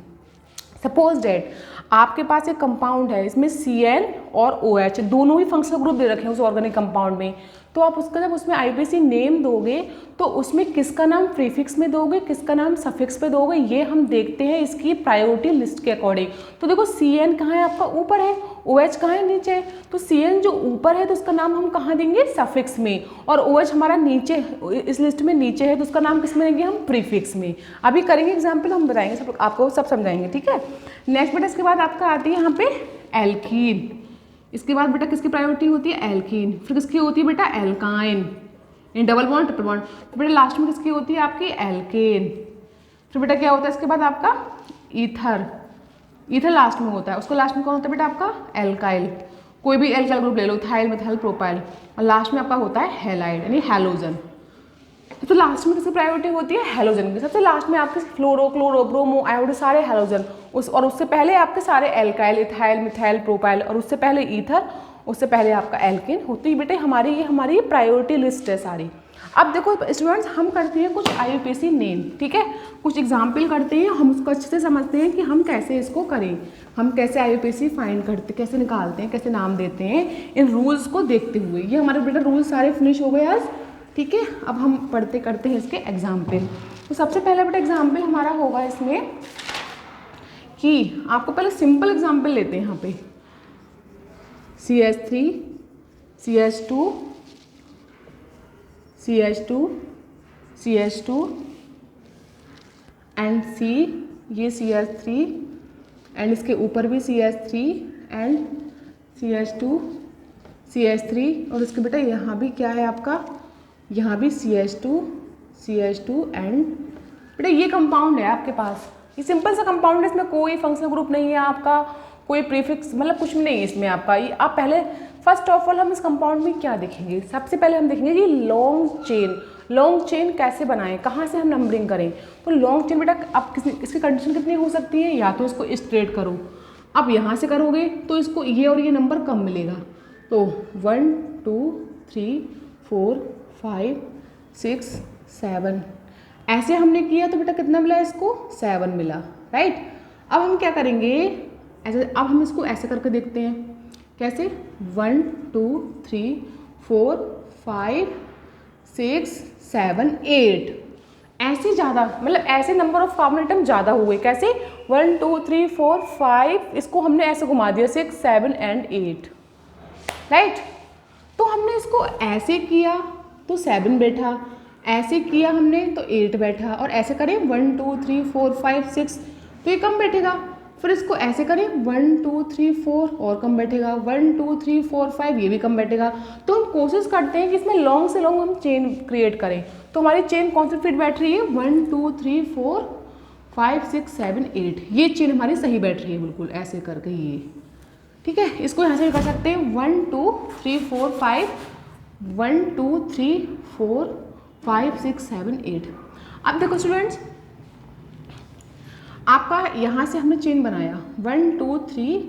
सपोज डेट आपके पास एक कंपाउंड है, इसमें CN और OH दोनों ही फंक्शनल ग्रुप दे रखे हैं उस ऑर्गेनिक कंपाउंड में, तो आप उसका जब उसमें IUPAC नेम दोगे तो उसमें किसका नाम प्रीफिक्स में दोगे, किसका नाम सफिक्स में दोगे, ये हम देखते हैं इसकी प्रायोरिटी लिस्ट के अकॉर्डिंग। तो देखो CN कहाँ है आपका, ऊपर है, OH कहाँ है, नीचे है, तो CN जो ऊपर है तो उसका नाम हम कहाँ देंगे, सफिक्स में, और OH हमारा नीचे इस लिस्ट में नीचे है तो उसका नाम किस में देंगे हम, प्रीफिक्स में। अभी करेंगे एग्जाम्पल, हम बताएंगे सब, आपको सब समझाएंगे, ठीक है। नेक्स्ट बेटा इसके बाद आपका आती है यहाँ पे एल्कीन, इसके बाद बेटा किसकी प्रायोरिटी होती है, एल्कीन, फिर किसकी होती है बेटा, alkyne, in double bond triple bond, तो बेटा लास्ट में किसकी होती है आपकी, एल्केन। फिर बेटा क्या होता है इसके बाद आपका ईथर, ईथर लास्ट में होता है, उसको लास्ट में कौन होता है बेटा आपका, एल्काइल, कोई भी एल्काइल ग्रुप ले लो, इथाइल मिथाइल प्रोपाइल, और लास्ट में आपका होता है हैलाइड यानी हैलोजन। तो लास्ट में किसकी प्रायोरिटी होती है, हैलोजन की, सबसे लास्ट में आपके फ्लोरो क्लोरो ब्रोमो आयोडो सारे हैलोजन, और उससे पहले आपके सारे एल्काइल इथाइल मिथाइल प्रोपाइल, और उससे पहले ईथर, उससे पहले आपका एल्केन होती है। बेटे ये हमारी प्रायोरिटी लिस्ट है सारी। अब देखो स्टूडेंट्स, हम करते हैं कुछ IUPAC नेम, ठीक है, कुछ एग्जाम्पल करते हैं, हम उसको अच्छे से समझते हैं कि हम कैसे इसको करें, हम कैसे IUPAC फाइंड करते, कैसे निकालते हैं, कैसे नाम देते हैं, इन रूल्स को देखते हुए। ये हमारे बेटा रूल्स सारे फिनिश हो गए आज, ठीक है। अब हम पढ़ते करते हैं इसके एग्जाम्पल। तो सबसे पहला बेटा एग्जाम्पल हमारा होगा इसमें कि आपको पहले सिंपल एग्जाम्पल लेते हैं यहाँ पे, CH3 CH2 CH2 CH2 and C, ये CH3 एंड इसके ऊपर भी CH3 एंड CH2 CH3, और इसके बेटा यहाँ भी क्या है आपका, यहाँ भी CH2 एंड बेटा ये कंपाउंड है आपके पास, ये सिंपल सा कंपाउंड है, इसमें कोई फंक्शनल ग्रुप नहीं है आपका, कोई प्रीफिक्स मतलब कुछ भी नहीं है इसमें आपका। ये आप पहले फर्स्ट ऑफ ऑल हम इस कंपाउंड में क्या देखेंगे, सबसे पहले हम देखेंगे कि लॉन्ग चेन कैसे बनाएं, कहाँ से हम नंबरिंग करें। तो लॉन्ग चेन बेटा आप इसकी कंडीशन कितनी हो सकती है, या तो इसको स्ट्रेट करो, अब यहाँ से करोगे तो इसको ये और ये नंबर कम मिलेगा, तो 1 2 3 4 5 6 7 ऐसे हमने किया तो बेटा कितना मिला, इसको 7 मिला, राइट। अब हम क्या करेंगे ऐसे, अब हम इसको ऐसे करके देखते हैं, कैसे 1 2 3 4 5 6 7 8 ऐसे ज़्यादा, मतलब ऐसे नंबर ऑफ कार्बन आइटम ज़्यादा हुए, कैसे 1 2 3 4 5, इसको हमने ऐसे घुमा दिया 6 7 एंड 8, राइट। तो हमने इसको ऐसे किया तो 7 बैठा, ऐसे किया हमने तो 8 बैठा, और ऐसे करें 1 2 3 4 5 6 तो ये कम बैठेगा, फिर इसको ऐसे करें 1 2 3 4 और कम बैठेगा, 1 2 3 4 5 ये भी कम बैठेगा। तो हम कोशिश करते हैं कि इसमें लॉन्ग से लॉन्ग हम चेन क्रिएट करें, तो हमारी चेन कौन सी फिट बैठ रही है, 1 2 3 4 5 6 7 8, ये चेन हमारी सही बैठ रही है बिल्कुल ऐसे करके ये, ठीक है। इसको यहाँ से भी कर सकते हैं 1 2 3 4 5 1 2 3 4 5 6 7 8। अब देखो स्टूडेंट्स, आपका यहाँ से हमने चेन बनाया 1 2 3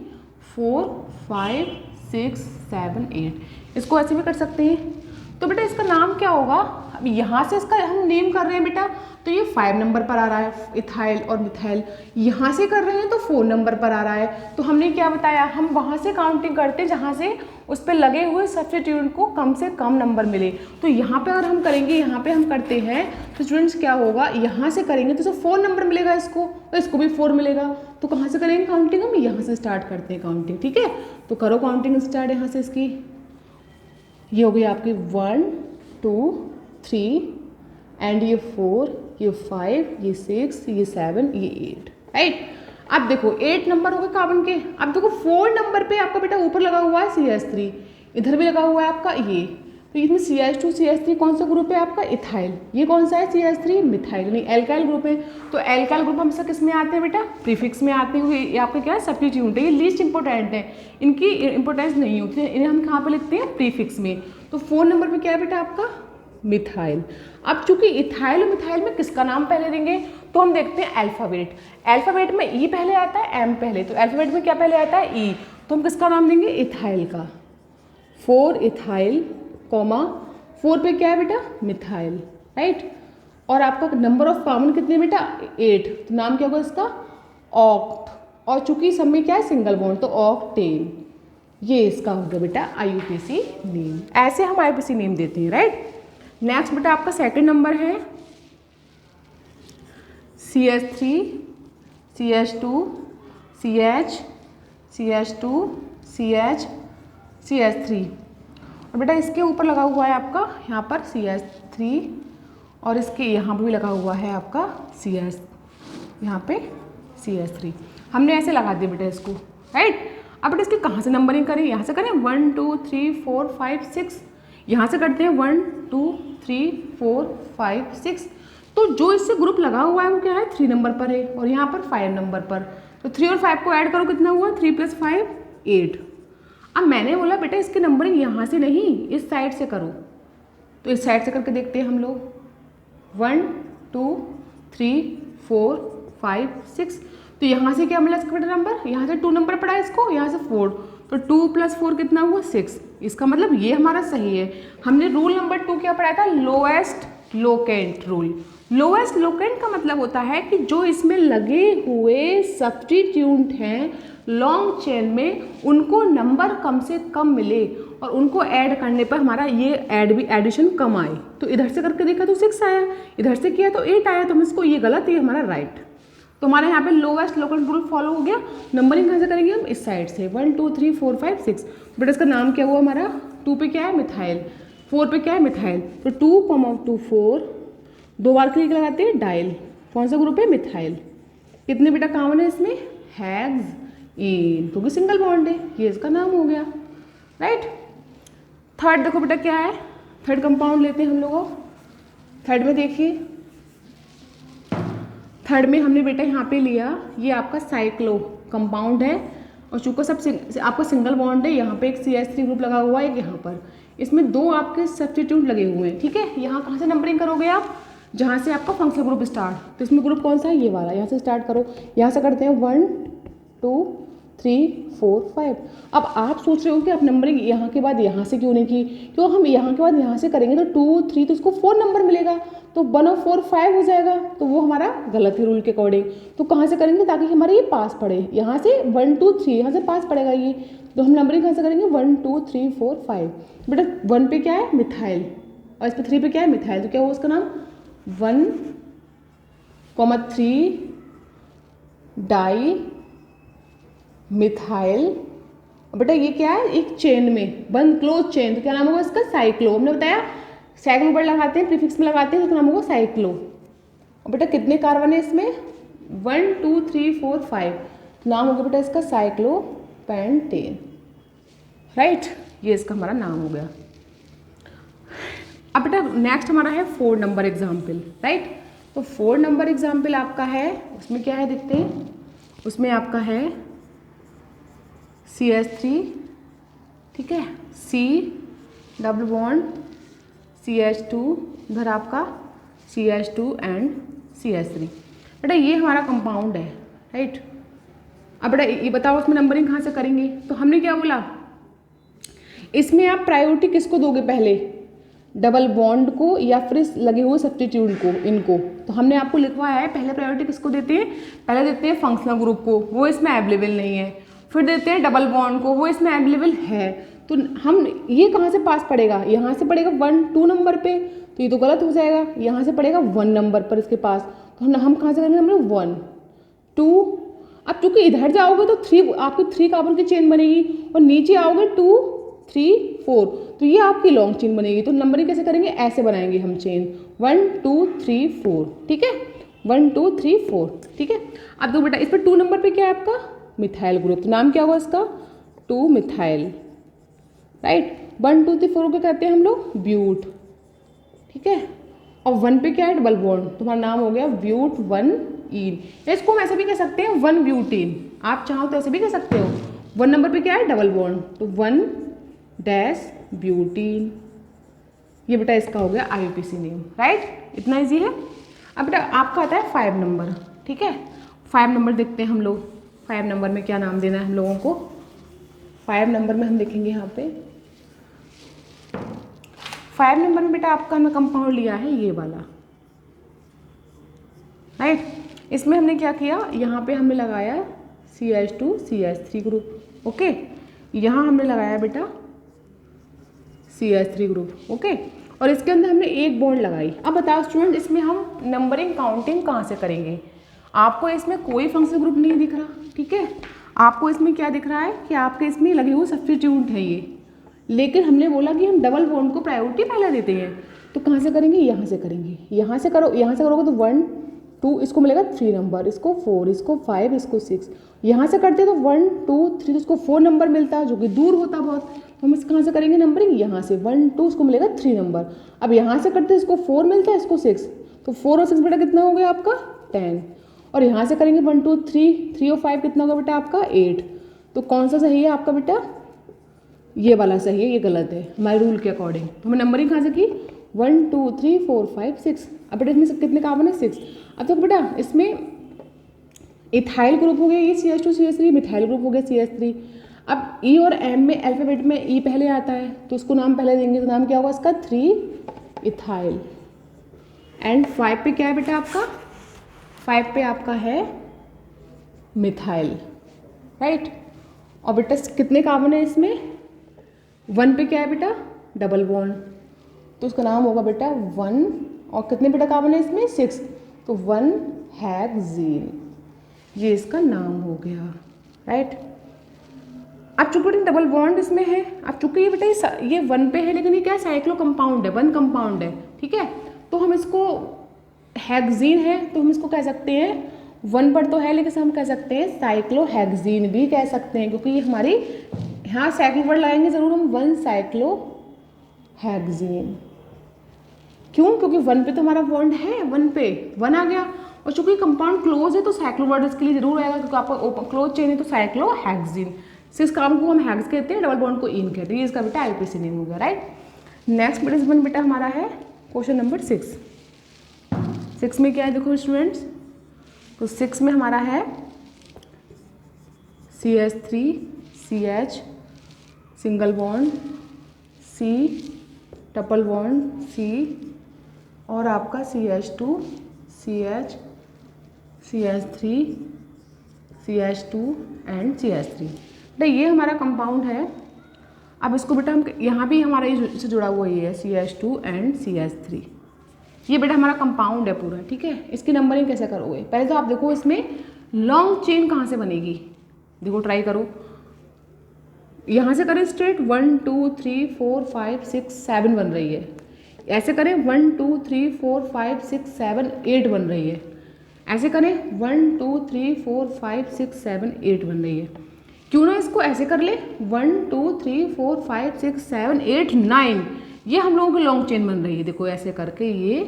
4 5 6 7 8, इसको ऐसे भी कर सकते हैं। तो बेटा इसका नाम क्या होगा, अब यहाँ से इसका हम नेम कर रहे हैं बेटा, तो ये 5 नंबर पर आ रहा है इथाइल और मिथाइल, यहाँ से कर रहे हैं तो 4 नंबर पर आ रहा है। तो हमने क्या बताया, हम वहाँ से काउंटिंग करते हैं जहाँ से उस पर लगे हुए सब्स्टिट्यूएंट को कम से कम नंबर मिले। तो यहाँ पे अगर हम करेंगे, यहाँ पे हम करते हैं तो स्टूडेंट्स क्या होगा, यहाँ से करेंगे तो 4 नंबर मिलेगा इसको, तो इसको भी 4 मिलेगा। तो कहाँ से करेंगे काउंटिंग, हम यहाँ से स्टार्ट करते हैं काउंटिंग, ठीक है। तो करो काउंटिंग स्टार्ट यहाँ से इसकी, ये हो गई आपकी 1 2 3 एंड ये 4 ये 5 ये 6 ये 7 ये 8, राइट। अब देखो 8 नंबर हो गए कार्बन के। अब देखो 4 नंबर पे आपका बेटा ऊपर लगा हुआ है CH3, इधर भी लगा हुआ है आपका ये, तो इसमें CH2 CH3 कौन सा ग्रुप है आपका? इथाइल। ये कौन सा है? CH3 मिथाइल, यानी एल्काइल ग्रुप है। तो एल्काइल ग्रुप हमेशा किस में आते हैं बेटा? प्रीफिक्स में आते हुए। ये आपका क्या है? सब्स्टिट्यूट है, ये लीस्ट इंपॉर्टेंट है, इनकी इंपॉर्टेंस नहीं होती है, इन्हें हम कहाँ पे लिखते हैं? प्रीफिक्स में। तो 4 नंबर पे क्या है बेटा आपका? मिथाइल। अब चूंकि इथाइल और मिथाइल में किसका नाम पहले देंगे, तो हम देखते हैं अल्फाबेट। अल्फाबेट में ई पहले आता है, एम पहले, तो अल्फाबेट में क्या पहले आता है? ई, तो हम किसका नाम देंगे? इथाइल का। 4 इथाइल कॉमा 4 पे क्या है बेटा? Methyl, right. और आपका नंबर ऑफ कार्बन कितने बेटा? 8, तो नाम क्या होगा इसका? ऑक्ट। और चूंकि सब में क्या है? सिंगल बॉन्ड, तो ऑक्टेन। ये इसका हो गया बेटा IUPAC नेम। ऐसे हम IUPAC नेम देते हैं, राइट। नेक्स्ट बेटा आपका सेकंड नंबर है CH3 CH2 CH CH2 CH CH3, और बेटा इसके ऊपर लगा हुआ है आपका यहाँ पर CH3, और इसके यहाँ पर भी लगा हुआ है आपका CH, यहाँ पे CH3। हमने ऐसे लगा दिया बेटा इसको, राइट। अब बेटा इसके कहाँ से नंबरिंग करें? यहाँ से करें 1 2 3 4 5 6, यहाँ से करते हैं 1 2 3 4 5 6। तो जो इससे ग्रुप लगा हुआ है वो क्या है? 3 नंबर पर है, और यहाँ पर 5 नंबर पर। तो 3 और 5 को ऐड करो, कितना हुआ? 3 + 5 8। अब मैंने बोला बेटा इसकी नंबरिंग यहाँ से नहीं, इस साइड से करो, तो इस साइड से करके देखते हैं हम लोग। 1 2 3 4 5 6, तो यहाँ से क्या मिला इसका बेटा नंबर? यहाँ से 2 नंबर पड़ा है इसको, यहाँ से 4, तो 2 + 4 कितना हुआ? 6। इसका मतलब ये हमारा सही है। हमने रूल नंबर 2 क्या पढ़ाया था? Lowest locant rule. Lowest locant का मतलब होता है कि जो इसमें लगे हुए सब्स्टिट्यूट हैं लॉन्ग चेन में, उनको नंबर कम से कम मिले और उनको ऐड करने पर हमारा ये एडिशन कम आए। तो इधर से करके देखा तो 6 आया, इधर से किया तो 8 आया, तो हम इसको ये गलत, ये हमारा राइट। तो हमारे यहाँ पे लोवेस्ट लोकेंट रूल फॉलो हो गया। नंबरिंग कहाँ से करेंगे हम? इस साइड से 1 2 3 4 5 6। बट इसका नाम क्या हुआ हमारा? 2 पे क्या है? मिथाइल। 4 पे क्या है? मिथाइल। तो 2 2 4, 2 बार क्लिक लगाते हैं डाइल। कौन सा ग्रुप है? मिथाइल। कितने बेटा कॉमन है इसमें? हेक्सेन, क्योंकि सिंगल बॉन्ड है, ये इसका नाम हो गया, राइट। थर्ड देखो बेटा क्या है? थर्ड कंपाउंड लेते हैं हम लोग। थर्ड में देखिए, थर्ड में हमने बेटा यहाँ पे लिया, ये आपका साइक्लो कंपाउंड है, और चूंकि सब आपका सिंगल बॉन्ड है, यहाँ पे एक CH3 ग्रुप लगा हुआ है, एक यहाँ पर, इसमें 2 आपके सब्स्टिट्यूट लगे हुए हैं, ठीक है। यहाँ कहाँ से नंबरिंग करोगे आप? जहाँ से आपका फंक्शनल ग्रुप स्टार्ट, तो इसमें ग्रुप कौन सा है? ये वाला, यहाँ से स्टार्ट करो। यहाँ से करते हैं 1 2 3 4 5। अब आप सोच रहे हो कि आप नंबरिंग यहाँ के बाद यहाँ से क्यों नहीं की? क्यों हम यहाँ के बाद यहाँ से करेंगे तो 2 3, तो इसको 4 नंबर मिलेगा, तो 1 और 4 5 हो जाएगा, तो वो हमारा गलत है रूल के अकॉर्डिंग। तो कहाँ से करेंगे ताकि हमारे ये पास पड़े? यहाँ से 1 2 3, यहाँ से पास पड़ेगा ये, तो हम नंबरिंग कहाँ से करेंगे? 1 2 3 4 5। बेटा 1 पे क्या है? मिथाइल, और इस पर 3 पे क्या है? मिथाइल, तो क्या हुआ उसका नाम? 1 3 डाई मिथाइल। बेटा ये क्या है? एक चेन में बंद, क्लोज चेन, तो क्या नाम होगा इसका? साइक्लो। हमने बताया साइक्लो पर लगाते हैं, प्रीफिक्स में लगाते हैं, तो नाम होगा साइक्लो। और बेटा कितने कार्बन है इसमें? 1 2 3 4 5, तो नाम होगा बेटा इसका साइक्लोपेंटेन, राइट। ये इसका हमारा नाम हो गया। अब बेटा नेक्स्ट हमारा है 4 नंबर एग्जाम्पल, राइट। तो 4 नंबर एग्जाम्पल आपका है, उसमें क्या है देखते हैं। उसमें आपका है CH3, ठीक है, C डबल बॉन्ड CH2, इधर आपका CH2 एंड CH3। बेटा ये हमारा कंपाउंड है, राइट। अब बेटा ये बताओ उसमें नंबरिंग कहाँ से करेंगे? तो हमने क्या बोला, इसमें आप प्रायोरिटी किसको दोगे? पहले डबल बॉन्ड को या फिर लगे हुए सब्स्टिट्यूट को, इनको। तो हमने आपको लिखवाया है पहले प्रायोरिटी किसको देते हैं? पहले देते हैं फंक्शनल ग्रुप को, वो इसमें अवेलेबल नहीं है। फिर देते हैं डबल बॉन्ड को, वो इसमें अवेलेबल है। तो हम ये कहाँ से पास पड़ेगा? यहाँ से पड़ेगा 1 2 नंबर पे, तो ये तो गलत हो जाएगा। यहाँ से पड़ेगा 1 नंबर पर इसके पास, तो हम कहाँ से करेंगे? नंबर 1 2। अब चूंकि इधर जाओगे तो 3 आपकी 3 कार्बन की चेन बनेगी, और नीचे आओगे 2 3 4, तो ये आपकी लॉन्ग चेन बनेगी। तो नंबरिंग कैसे करेंगे? ऐसे बनाएंगे हम चेन 1 2 3 4, ठीक है। 1 2 3 4, ठीक है। अब देखो बेटा इस पर 2 नंबर पे क्या है आपका मिथाइल ग्रुप, तो नाम क्या होगा इसका 2 मिथाइल, राइट। 1 2 3 4 को कहते हैं हम लोग ब्यूट, ठीक है। और 1 पे क्या है डबल बॉन्ड, तुम्हारा नाम हो गया ब्यूट 1 ईन, इसको हम ऐसे भी कह सकते हैं 1 ब्यूटीन, आप चाहो तो ऐसे भी कह सकते हो। 1 नंबर पे क्या है डबल बॉन्ड, तो 1 डैश ब्यूटीन, ये बेटा इसका हो गया IUPAC नेम, राइट। इतना इजी है। अब बेटा आपका आता है 5 नंबर, ठीक है। 5 नंबर देखते हैं हम लोग, 5 नंबर में क्या नाम देना है हम लोगों को। 5 नंबर में हम देखेंगे यहाँ पे 5 नंबर में बेटा आपका हमने कंपाउंड लिया है ये वाला, राइट। इसमें हमने क्या किया, यहाँ पे हमने लगाया CH2 CH3 ग्रुप, ओके। यहाँ हमने लगाया बेटा CH3 ग्रुप, ओके। और इसके अंदर हमने एक बॉन्ड लगाई। अब बताओ स्टूडेंट इसमें हम नंबरिंग काउंटिंग कहाँ से करेंगे। आपको इसमें कोई फंक्शनल ग्रुप नहीं दिख रहा, ठीक है। आपको इसमें क्या दिख रहा है कि आपके इसमें लगे हुए सब्स्टिट्यूट है ये, लेकिन हमने बोला कि हम डबल बॉन्ड को प्रायोरिटी पहले देते हैं, तो कहाँ से करेंगे, यहाँ से करेंगे। यहाँ से करो, यहाँ से करोगे तो 1 2 इसको मिलेगा 3 नंबर, इसको 4, इसको 5, इसको 6। यहाँ से करते तो 1 2 3 तो इसको 4 नंबर मिलता है जो कि दूर होता बहुत, तो हम इस कहाँ से करेंगे नंबरिंग, यहाँ से 1 2 इसको मिलेगा 3 नंबर। अब यहाँ से करते इसको 4 मिलता है, इसको 6, तो 4 और 6 बेटा कितना हो गया आपका 10। और यहाँ से करेंगे 1 2 3 3 और 5 कितना होगा बेटा आपका 8। तो कौन सा सही है आपका बेटा, ये वाला सही है, ये गलत है हमारे रूल के अकॉर्डिंग। तो हमें नंबरिंग कहाँ से की 1 2 3 4 5 6। अब बेटा इसमें कितने कार्बन है 6। अब तो बेटा इसमें इथाइल ग्रुप हो गया ये CH2 CH3, मिथाइल ग्रुप हो गया CH3। अब E और M में अल्फाबेट में E पहले आता है तो उसको नाम पहले देंगे, तो नाम क्या होगा इसका 3 इथाइल। एंड 5 पे क्या है बेटा आपका, 5 पे आपका है मिथाइल, राइट। और बेटा कितने कार्बन है इसमें, 1 पे क्या है बेटा डबल बॉन्ड, तो उसका नाम होगा बेटा 1। और कितने बेटा कार्बन है इसमें 6, तो 1 हेक्सेन, ये इसका नाम हो गया, राइट। अब चूंकि डबल बॉन्ड इसमें है, अब चूंकि ये बेटा ये 1 पे है लेकिन ये क्या है साइक्लो कंपाउंड है, 1 कंपाउंड है, ठीक है। तो हम इसको हेक्सेन है तो हम इसको कह सकते हैं 1 पर तो है लेकिन हम कह सकते हैं साइक्लो हेक्सेन भी कह सकते हैं, क्योंकि ये हमारी यहाँ साइक्लो वर्ड लगाएंगे जरूर हम 1 साइक्लो हेक्सेन। क्यों, क्योंकि 1 पे तो हमारा बॉन्ड है, 1 पे 1 आ गया। और चूंकि कंपाउंड क्लोज है तो साइक्लो वर्ड इसके लिए जरूर आएगा, क्योंकि आपका ओपन क्लोज चेन है तो साइक्लो हेक्सेन। इस काम को हम हेक्स कहते हैं, डबल बॉन्ड को इन कहते हैं, ये इसका बेटा IUPAC नेम हो गया, राइट। नेक्स्ट पार्टिसिपेंट बेटा हमारा है क्वेश्चन नंबर 6। 6 में क्या है देखो स्टूडेंट्स, तो 6 में हमारा है CH3 CH single bond C triple bond C और आपका CH2 CH CH3 CH2 and CH3। बेटा ये हमारा कंपाउंड है। अब इसको बेटा हम यहाँ भी हमारा इससे जुड़ा हुआ ये है CH2 एंड CH3, ये बेटा हमारा कंपाउंड है पूरा, ठीक है। इसकी नंबरिंग कैसे करोगे, पहले तो आप देखो इसमें लॉन्ग चेन कहाँ से बनेगी, देखो ट्राई करो। यहाँ से करें स्ट्रेट 1 2 3 4 5 6 7 बन रही है, ऐसे करें 1 2 3 4 5 6 7 8 बन रही है, ऐसे करें 1 2 3 4 5 6 7 8 बन रही है। क्यों ना इसको ऐसे कर ले 1 2 3 4 5 6 7 8 9, ये हम लोगों की लॉन्ग चेन बन रही है। देखो ऐसे करके ये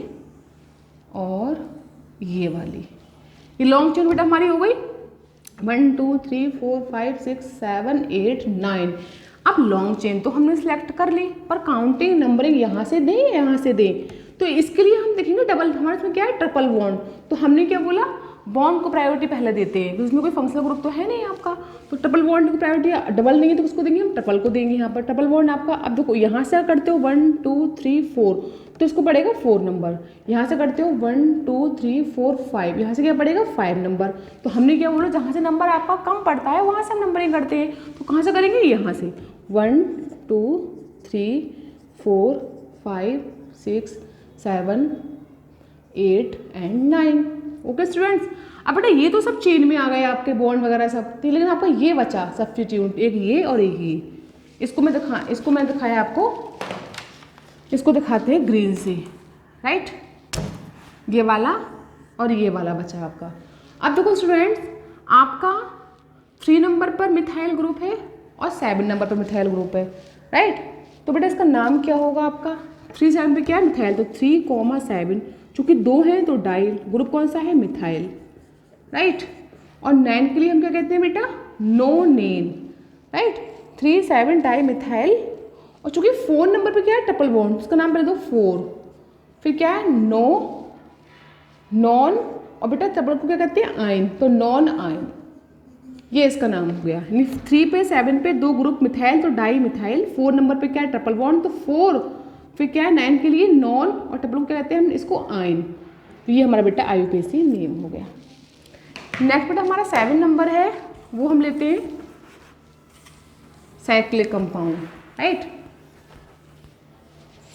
और ये वाली, ये लॉन्ग चेन बेटा हमारी हो गई 1 2 3 4 5 6 7 8 9। अब लॉन्ग चेन तो हमने सिलेक्ट कर ली, पर काउंटिंग नंबरिंग यहाँ से दें यहाँ से दें, तो इसके लिए हम देखेंगे डबल, हमारे इसमें क्या है ट्रिपल बॉन्ड, तो हमने क्या बोला बॉन्ड को प्रायोरिटी पहले देते हैं, तो इसमें कोई फंक्शनल ग्रुप तो है नहीं आपका, तो ट्रिपल बॉन्ड की प्रायोरिटी डबल नहीं है तो किसको देंगे हम ट्रिपल को देंगे। यहाँ पर ट्रिपल बॉन्ड आपका, अब देखो यहाँ से करते हो 1 2 3 4 तो इसको पड़ेगा 4 नंबर, यहाँ से करते हो 1 2 3 4 5, यहाँ से क्या पड़ेगा 5 नंबर। तो हमने क्या बोला जहाँ से नंबर आपका कम पड़ता है वहाँ से हम नंबरिंग करते हैं, तो कहाँ से करेंगे यहाँ से 1 2 3 4 5 6 7 8 एंड 9। ओके स्टूडेंट्स, अब बेटा ये तो सब चेन में आ गए आपके बॉन्ड वगैरह सब, लेकिन आपका ये बचा सब्स्टिट्यूट, एक ये और एक ये। इसको मैं दिखाया आपको, इसको दिखाते हैं ग्रीन से, राइट। ये वाला और ये वाला बचा आपका। अब देखो स्टूडेंट्स, आपका 3 नंबर पर मिथाइल ग्रुप है और 7 नंबर पर मिथाइल ग्रुप है, राइट। तो बेटा इसका नाम क्या होगा आपका? 3 7 पे क्या है? मिथाइल। तो 3, 7 चूँकि 2 हैं तो डाइल, ग्रुप कौन सा है? Methyl, right. और 9 के लिए हम क्या कहते हैं बेटा? नोनेन, राइट। 3 7 di methyl. और चूँकि 4 नंबर पे क्या है? ट्रिपल बॉन्ड, उसका नाम पहले दो 4, फिर क्या है? नॉन, और बेटा ट्रिपल को क्या कहते हैं? आयन, तो नॉन आयन, ये इसका नाम हो गया। 3 पे 7 पे 2 ग्रुप मिथाइल तो डाई मिथाइल। 4 नंबर पे क्या है? ट्रिपल बॉन्ड, तो 4, फिर क्या है? 9 के लिए नॉन, और ट्रिपल को क्या कहते हैं हम? इसको आयन। तो ये हमारा बेटा IUPAC नेम हो गया। नेक्स्ट बेटा हमारा 7 नंबर है, वो हम लेते हैं cyclic compound, right.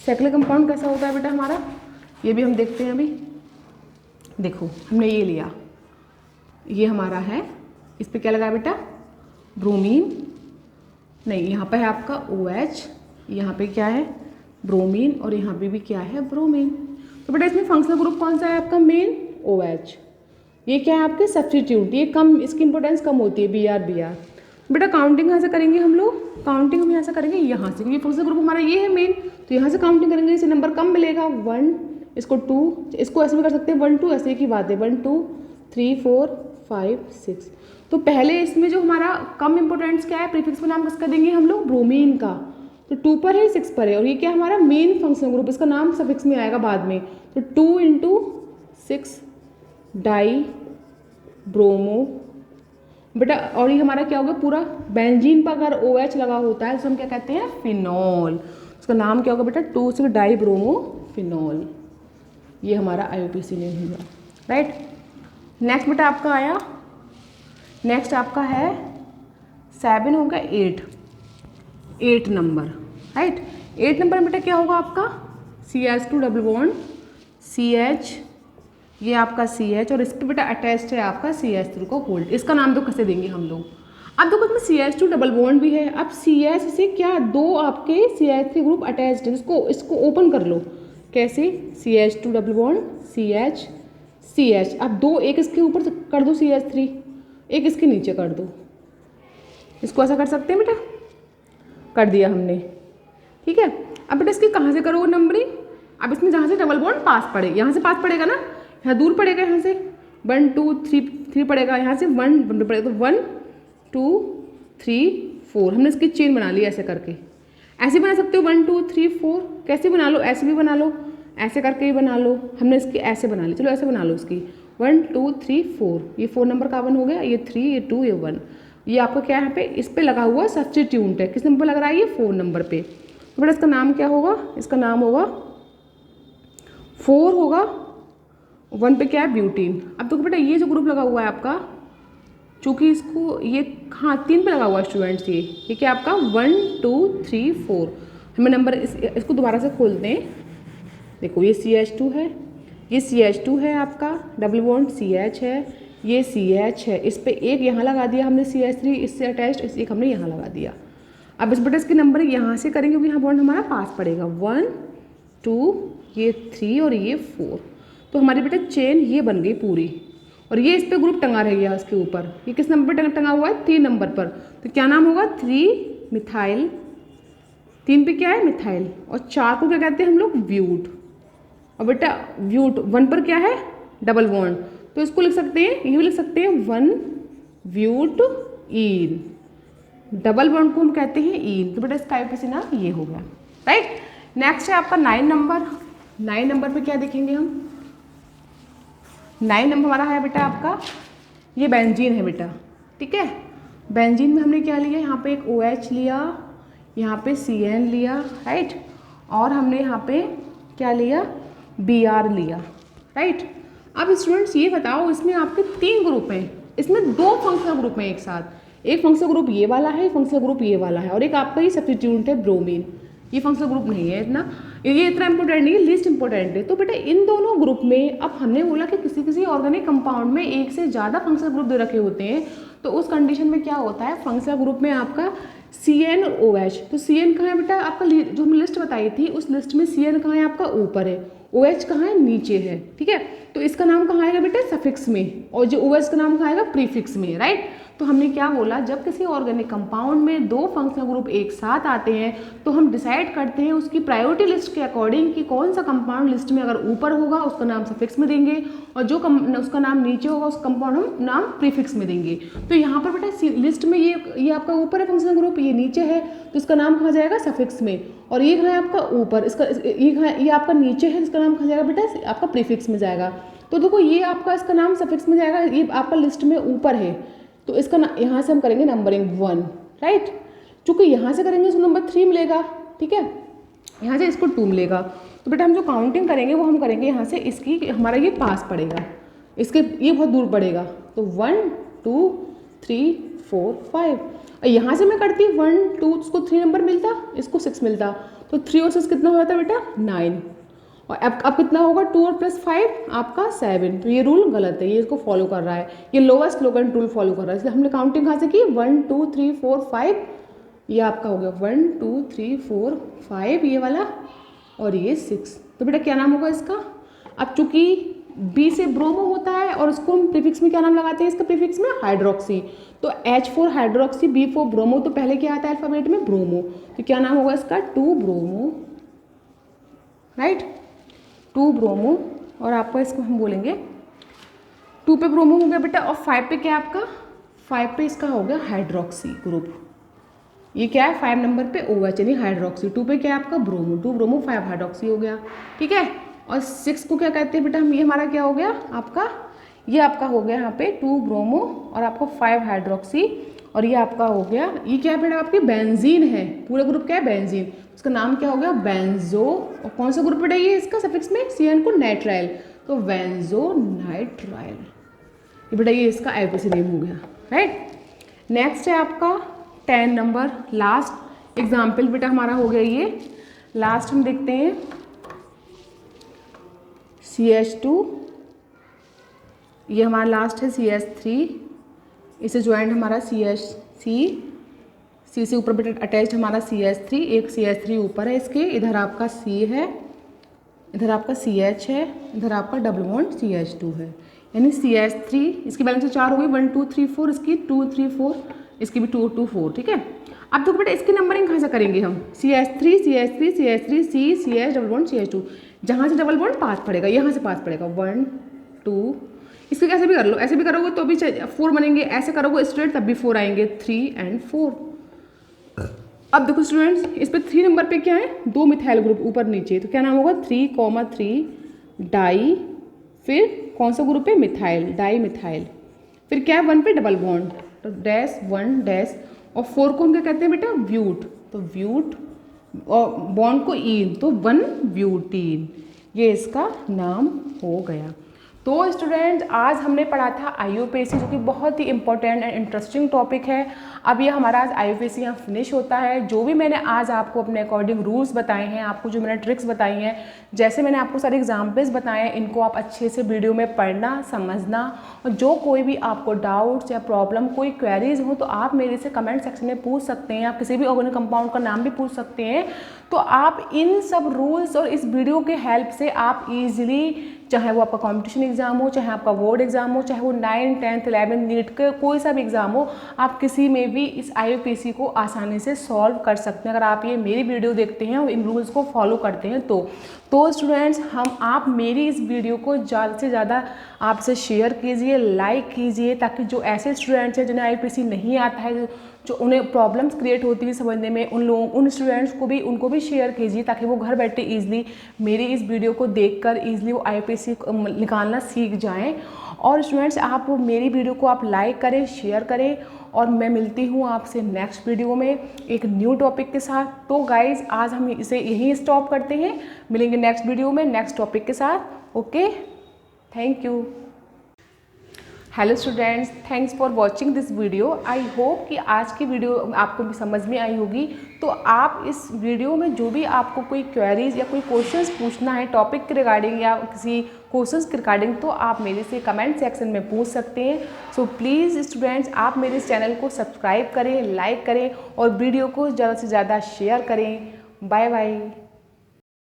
Cyclic compound कैसा होता है बेटा हमारा? ये भी हम देखते हैं अभी। देखो हमने ये लिया, ये हमारा है, इस पे क्या लगा बेटा? ब्रोमीन, नहीं यहाँ पे है आपका OH, यहाँ पे क्या है? ब्रोमीन, और यहाँ पे भी क्या है? ब्रोमीन। तो बेटा इसमें फंक्शनल ग्रुप कौन सा है आपका? Main OH। ये क्या है आपके? सब्स्टिट्यूट, ये कम, इसकी इंपॉर्टेंस कम होती है, Br। बेटा काउंटिंग यहाँ से करेंगे हम लोग, काउंटिंग हम यहाँ से करेंगे यहाँ से, क्योंकि फंक्शनल ग्रुप हमारा ये है मेन, तो यहाँ से काउंटिंग करेंगे, इसे नंबर कम मिलेगा। 1, इसको 2, इसको ऐसे भी कर सकते हैं 1 2, ऐसे की बात है 1 2 3 4 5 6। तो पहले इसमें जो हमारा कम इंपॉर्टेंस क्या है? प्रीफिक्स में नाम किसका देंगे हम लोग? ब्रोमीन का। तो 2 पर है, 6 पर है, और ये क्या हमारा? मेन फंक्शनल ग्रुप, इसका नाम सफिक्स में आएगा बाद में। तो 2 × 6 डाई ब्रोमो, बेटा। और ये हमारा क्या होगा? पूरा बेंजीन पर अगर OH लगा होता है तो हम क्या कहते हैं? फिनॉल। उसका नाम क्या होगा बेटा? 2 6 डाई ब्रोमो फिनॉल। ये हमारा IUPAC नेम हुआ, राइट। नेक्स्ट बेटा आपका आया, नेक्स्ट आपका है 7 होगा 8 नंबर, राइट। 8 नंबर में बेटा क्या होगा आपका? CH2 डबल बॉन्ड CH, ये आपका CH, और इस पर बेटा अटैच्ड है आपका CH3 को गोल्ड। इसका नाम तो कैसे देंगे हम लोग? अब देखो इसमें CH2 डबल बॉन्ड भी है। अब CH से क्या 2 आपके CH3 ग्रुप अटैच्ड है, इसको ओपन कर लो। कैसे? CH2 double bond CH CH। अब 2, एक इसके ऊपर कर दो CH3, एक इसके नीचे कर दो। इसको ऐसा कर सकते हैं बेटा? कर दिया हमने, ठीक है। अब बेटा इसकी कहाँ से करोगे नंबरिंग? अब इसमें जहाँ से डबल बॉन्ड पास पड़े, यहाँ से पास पड़ेगा ना, यहाँ दूर पड़ेगा, यहाँ से 1 2 3 पड़ेगा, यहाँ से 1 पड़ेगा, तो 1 2 3 4। हमने इसकी चेन बना ली ऐसे करके। ऐसे बना सकते हो 1 2 3 4, कैसे बना लो? ऐसे भी बना लो, ऐसे करके भी बना लो। हमने इसकी ऐसे बना ली, चलो ऐसे बना लो इसकी 1 2 3 4। ये 4 नंबर का 1 हो गया, ये 3 ये 2 ये 1। ये आपका क्या है? यहाँ पे इस पे लगा हुआ सब्स्टिट्यूट है, किस नंबर लग रहा है? ये 4 नंबर पे। तो बेटा इसका नाम क्या होगा? इसका नाम होगा 4 होगा, 1 पे क्या है? ब्यूटीन। अब देखो बेटा ये जो ग्रुप लगा हुआ है आपका, चूँकि इसको ये हाँ 3 पे लगा हुआ है स्टूडेंट्स, ये क्या आपका 1 2 3 4। हमें नंबर इसको दोबारा से खोलते हैं। देखो ये CH2 है, ये CH2 है आपका, डबल बॉन्ड CH है, ये CH है, इस पे एक यहाँ लगा दिया हमने CH3 इससे अटैच्ड, इस एक हमने यहाँ लगा दिया। अब इस बेटा इसके नंबर यहाँ से करेंगे क्योंकि यहाँ बॉन्ड हमारा पास पड़ेगा 1 2 ये 3 और ये 4। तो हमारी बेटा चेन ये बन गई पूरी, और ये इस पे ग्रुप टंगा रह गया इसके ऊपर। ये किस नंबर पर टंगा हुआ है? 3 नंबर पर। तो क्या नाम होगा? 3 मिथाइल। 3 पे क्या है? मिथाइल। और 4 को क्या कहते हैं हम लोग? ब्यूट। और बेटा ब्यूट 1 पर क्या है? Double bond. तो इसको लिख सकते हैं, ये भी लिख सकते हैं 1 ब्यूट ईन। डबल बॉन्ड को हम कहते हैं ईन। तो बेटा इसका IUPAC नाम ये हो गया, राइट। नेक्स्ट है आपका 9 नंबर। 9 नंबर पे क्या देखेंगे हम? 9 नंबर हमारा है बेटा आपका, ये बेंजीन है बेटा, ठीक है। बेंजीन में हमने क्या लिया? यहाँ पे एक OH लिया, यहाँ पे CN लिया, राइट। और हमने यहाँ पे क्या लिया? Br लिया, राइट। अब स्टूडेंट्स ये बताओ, इसमें आपके 3 ग्रुप हैं, इसमें 2 फंक्शनल ग्रुप हैं एक साथ। एक फंक्शनल ग्रुप ये वाला है, फंक्शनल ग्रुप ये वाला है, और एक आपका ये सब्स्टिट्यूट है ब्रोमीन। ये फंक्शनल ग्रुप नहीं है इतना, ये इतना इंपॉर्टेंट नहीं है, लिस्ट इंपॉर्टेंट है। तो बेटा इन दोनों ग्रुप में, अब हमने बोला कि किसी ऑर्गेनिक कंपाउंड में एक से ज़्यादा फंक्शनल ग्रुप दे रखे होते हैं, तो उस कंडीशन में क्या होता है? फंक्शनल ग्रुप में आपका CN और OH। तो CN कहाँ है बेटा? आपका जो हमने लिस्ट बताई थी उस लिस्ट में CN कहाँ है? आपका ऊपर है, OH कहाँ है, नीचे है, ठीक है। तो इसका नाम कहाँ आएगा बेटा, सफिक्स में, और जो OH का नाम कहाँ आएगा, प्रीफिक्स में, राइट। तो हमने क्या बोला, जब किसी ऑर्गेनिक कंपाउंड में दो फंक्शनल ग्रुप एक साथ आते हैं तो हम डिसाइड करते हैं उसकी प्रायोरिटी लिस्ट के अकॉर्डिंग कि कौन सा कंपाउंड लिस्ट में अगर ऊपर होगा उसका नाम सफिक्स में देंगे, और जो उसका नाम नीचे होगा उस कंपाउंड हम नाम प्रीफिक्स में देंगे। तो यहाँ पर बेटा लिस्ट में ये आपका ऊपर है फंक्शनल ग्रुप, ये नीचे है, तो इसका नाम कहा जाएगा सफिक्स में, और ये है आपका ऊपर, इसका ये आपका नीचे है, इसका नाम कहा जाएगा बेटा आपका प्रीफिक्स में जाएगा। तो देखो ये आपका इसका नाम सफिक्स में जाएगा, ये आपका लिस्ट में ऊपर है, तो इसका यहाँ से हम करेंगे नंबरिंग 1, राइट। चूँकि यहाँ से करेंगे इसको नंबर 3 मिलेगा, ठीक है, यहाँ से इसको 2 मिलेगा। तो बेटा हम जो काउंटिंग करेंगे वो हम करेंगे यहाँ से, इसकी हमारा ये पास पड़ेगा, इसके ये बहुत दूर पड़ेगा, तो 1 2 3 4 5, और यहाँ से मैं करती 1 2, उसको 3 नंबर मिलता, इसको 6 मिलता, तो 3 और 6 कितना हो जाता बेटा 9, और अब कितना होगा 2 और +5 आपका 7। तो ये रूल गलत है, ये इसको फॉलो कर रहा है, ये लोवेस्ट लोगन रूल फॉलो कर रहा है, इसलिए हमने काउंटिंग कहाँ से की 1 2 3 4 5, ये आपका हो गया 1 2 3 4 5 ये वाला, और ये 6। तो बेटा क्या नाम होगा इसका, अब चूंकि B से ब्रोमो होता है और उसको हम प्रीफिक्स में क्या नाम लगाते हैं, इसका प्रीफिक्स में हाइड्रोक्सी, तो H4 हाइड्रोक्सी B4 ब्रोमो, तो पहले क्या आता है अल्फाबेट में ब्रोमो, तो क्या नाम होगा इसका 2 ब्रोमो, राइट, 2 ब्रोमो, और आपका इसको हम बोलेंगे 2 पे ब्रोमो हो गया बेटा, और 5 पे क्या आपका 5 पे इसका हो गया हाइड्रोक्सी ग्रुप, ये क्या है 5 नंबर पे OH यानी हाइड्रोक्सी, 2 पे क्या है आपका ब्रोमो, 2 ब्रोमो 5 हाइड्रोक्सी हो गया, ठीक है। और 6 को क्या कहते हैं बेटा हम, ये हमारा क्या हो गया आपका, ये आपका हो गया यहाँ पे 2 ब्रोमो और आपको 5 हाइड्रोक्सी, और ये आपका हो गया, ये क्या है बेटा आपकी बेंजीन है, पूरा ग्रुप क्या है बेंजीन, उसका नाम क्या हो गया बेंजो, और कौन सा ग्रुप बेटा ये इसका सफिक्स में CN को नाइट्राइल, तो बेंजो नाइट्राइल, ये बेटा ये इसका IUPAC नेम हो गया, राइट। नेक्स्ट है आपका 10 नंबर, लास्ट एग्जाम्पल बेटा हमारा हो गया ये, लास्ट हम देखते हैं CH2, ये हमारा लास्ट है CH3, इसे ज्वाइंट हमारा C से ऊपर बेटा अटैच्ड हमारा CH3, एक CH3 ऊपर है इसके, इधर आपका C है, इधर आपका CH है, इधर आपका डबल बॉन्ड CH2 है, यानी CH3 इसकी बैलेंस से 4 हो गई, 1 2 3 4, इसकी 2 3 4, इसकी भी 2 2 4, ठीक है। अब देखो बेटा इसकी नंबरिंग कहाँ से करेंगे हम, CH3 CH3 CH3 CH double bond CH2, जहाँ से डबल बॉन्ड पास पड़ेगा, यहाँ से पास पड़ेगा 1 2, इसको कैसे भी कर लो, ऐसे भी करोगे तो भी 4 बनेंगे, ऐसे करोगे स्ट्रेट तब भी 4 आएंगे, 3 और 4। अब देखो स्टूडेंट्स इस पे 3 नंबर पे क्या है, 2 मिथाइल ग्रुप ऊपर नीचे, तो क्या नाम होगा 3,3 डाई, फिर कौन सा ग्रुप है मिथाइल, डाई मिथाइल, फिर क्या है 1 पे डबल बॉन्ड, तो डैश 1 डैश, और 4 को हम क्या कहते हैं बेटा ब्यूट, तो ब्यूट, और बॉन्ड को ईन, तो 1 ब्यूटीन, ये इसका नाम हो गया। तो स्टूडेंट्स आज हमने पढ़ा था IUPAC, जो कि बहुत ही इंपॉर्टेंट एंड इंटरेस्टिंग टॉपिक है। अब ये हमारा आज IUPAC यहाँ फिनिश होता है। जो भी मैंने आज आपको अपने अकॉर्डिंग रूल्स बताए हैं, आपको जो मैंने ट्रिक्स बताई हैं, जैसे मैंने आपको सारे एग्जाम्पल्स बताए हैं, इनको आप अच्छे से वीडियो में पढ़ना समझना, और जो कोई भी आपको डाउट्स या प्रॉब्लम कोई क्वेरीज हो तो आप मेरे से कमेंट सेक्शन में पूछ सकते हैं। आप किसी भी ऑर्गेनिक कंपाउंड का नाम भी पूछ सकते हैं। तो आप इन सब रूल्स और इस वीडियो के हेल्प से आप ईजिली, चाहे वो आपका कॉम्पिटिशन एग्जाम हो, चाहे आपका बोर्ड एग्जाम हो, चाहे वो 9th 10th 11th नीट का कोई सा भी एग्जाम हो, आप किसी में भी इस IUPAC को आसानी से सॉल्व कर सकते हैं अगर आप ये मेरी वीडियो देखते हैं और इन रूल्स को फॉलो करते हैं। तो स्टूडेंट्स आप मेरी इस वीडियो को ज़्यादा से ज़्यादा आपसे शेयर कीजिए, लाइक कीजिए, ताकि जो ऐसे स्टूडेंट्स हैं जिन्हें IUPAC नहीं आता है, जो उन्हें प्रॉब्लम्स क्रिएट होती है समझने में, उन स्टूडेंट्स को भी उनको भी शेयर कीजिए, ताकि वो घर बैठे ईजिली मेरी इस वीडियो को देखकर ईजिली वो IUPAC निकालना सीख जाएं। और स्टूडेंट्स आप मेरी वीडियो को आप लाइक करें, शेयर करें, और मैं मिलती हूँ आपसे नेक्स्ट वीडियो में एक न्यू टॉपिक के साथ। तो गाइज आज हम इसे यहीं स्टॉप करते हैं, मिलेंगे नेक्स्ट वीडियो में नेक्स्ट टॉपिक के साथ। Okay, thank you. Hello students, thanks for watching this video. I hope कि आज की वीडियो आपको भी समझ में आई होगी। तो आप इस वीडियो में जो भी आपको कोई क्वेरीज या कोई क्वेश्चंस पूछना है टॉपिक के रिगार्डिंग या किसी क्वेश्चंस के रिगार्डिंग, तो आप मेरे से कमेंट सेक्शन में पूछ सकते हैं। सो प्लीज़ स्टूडेंट्स आप मेरे इस चैनल को सब्सक्राइब करें, लाइक करें और वीडियो को ज़्यादा से ज़्यादा शेयर करें। Bye bye.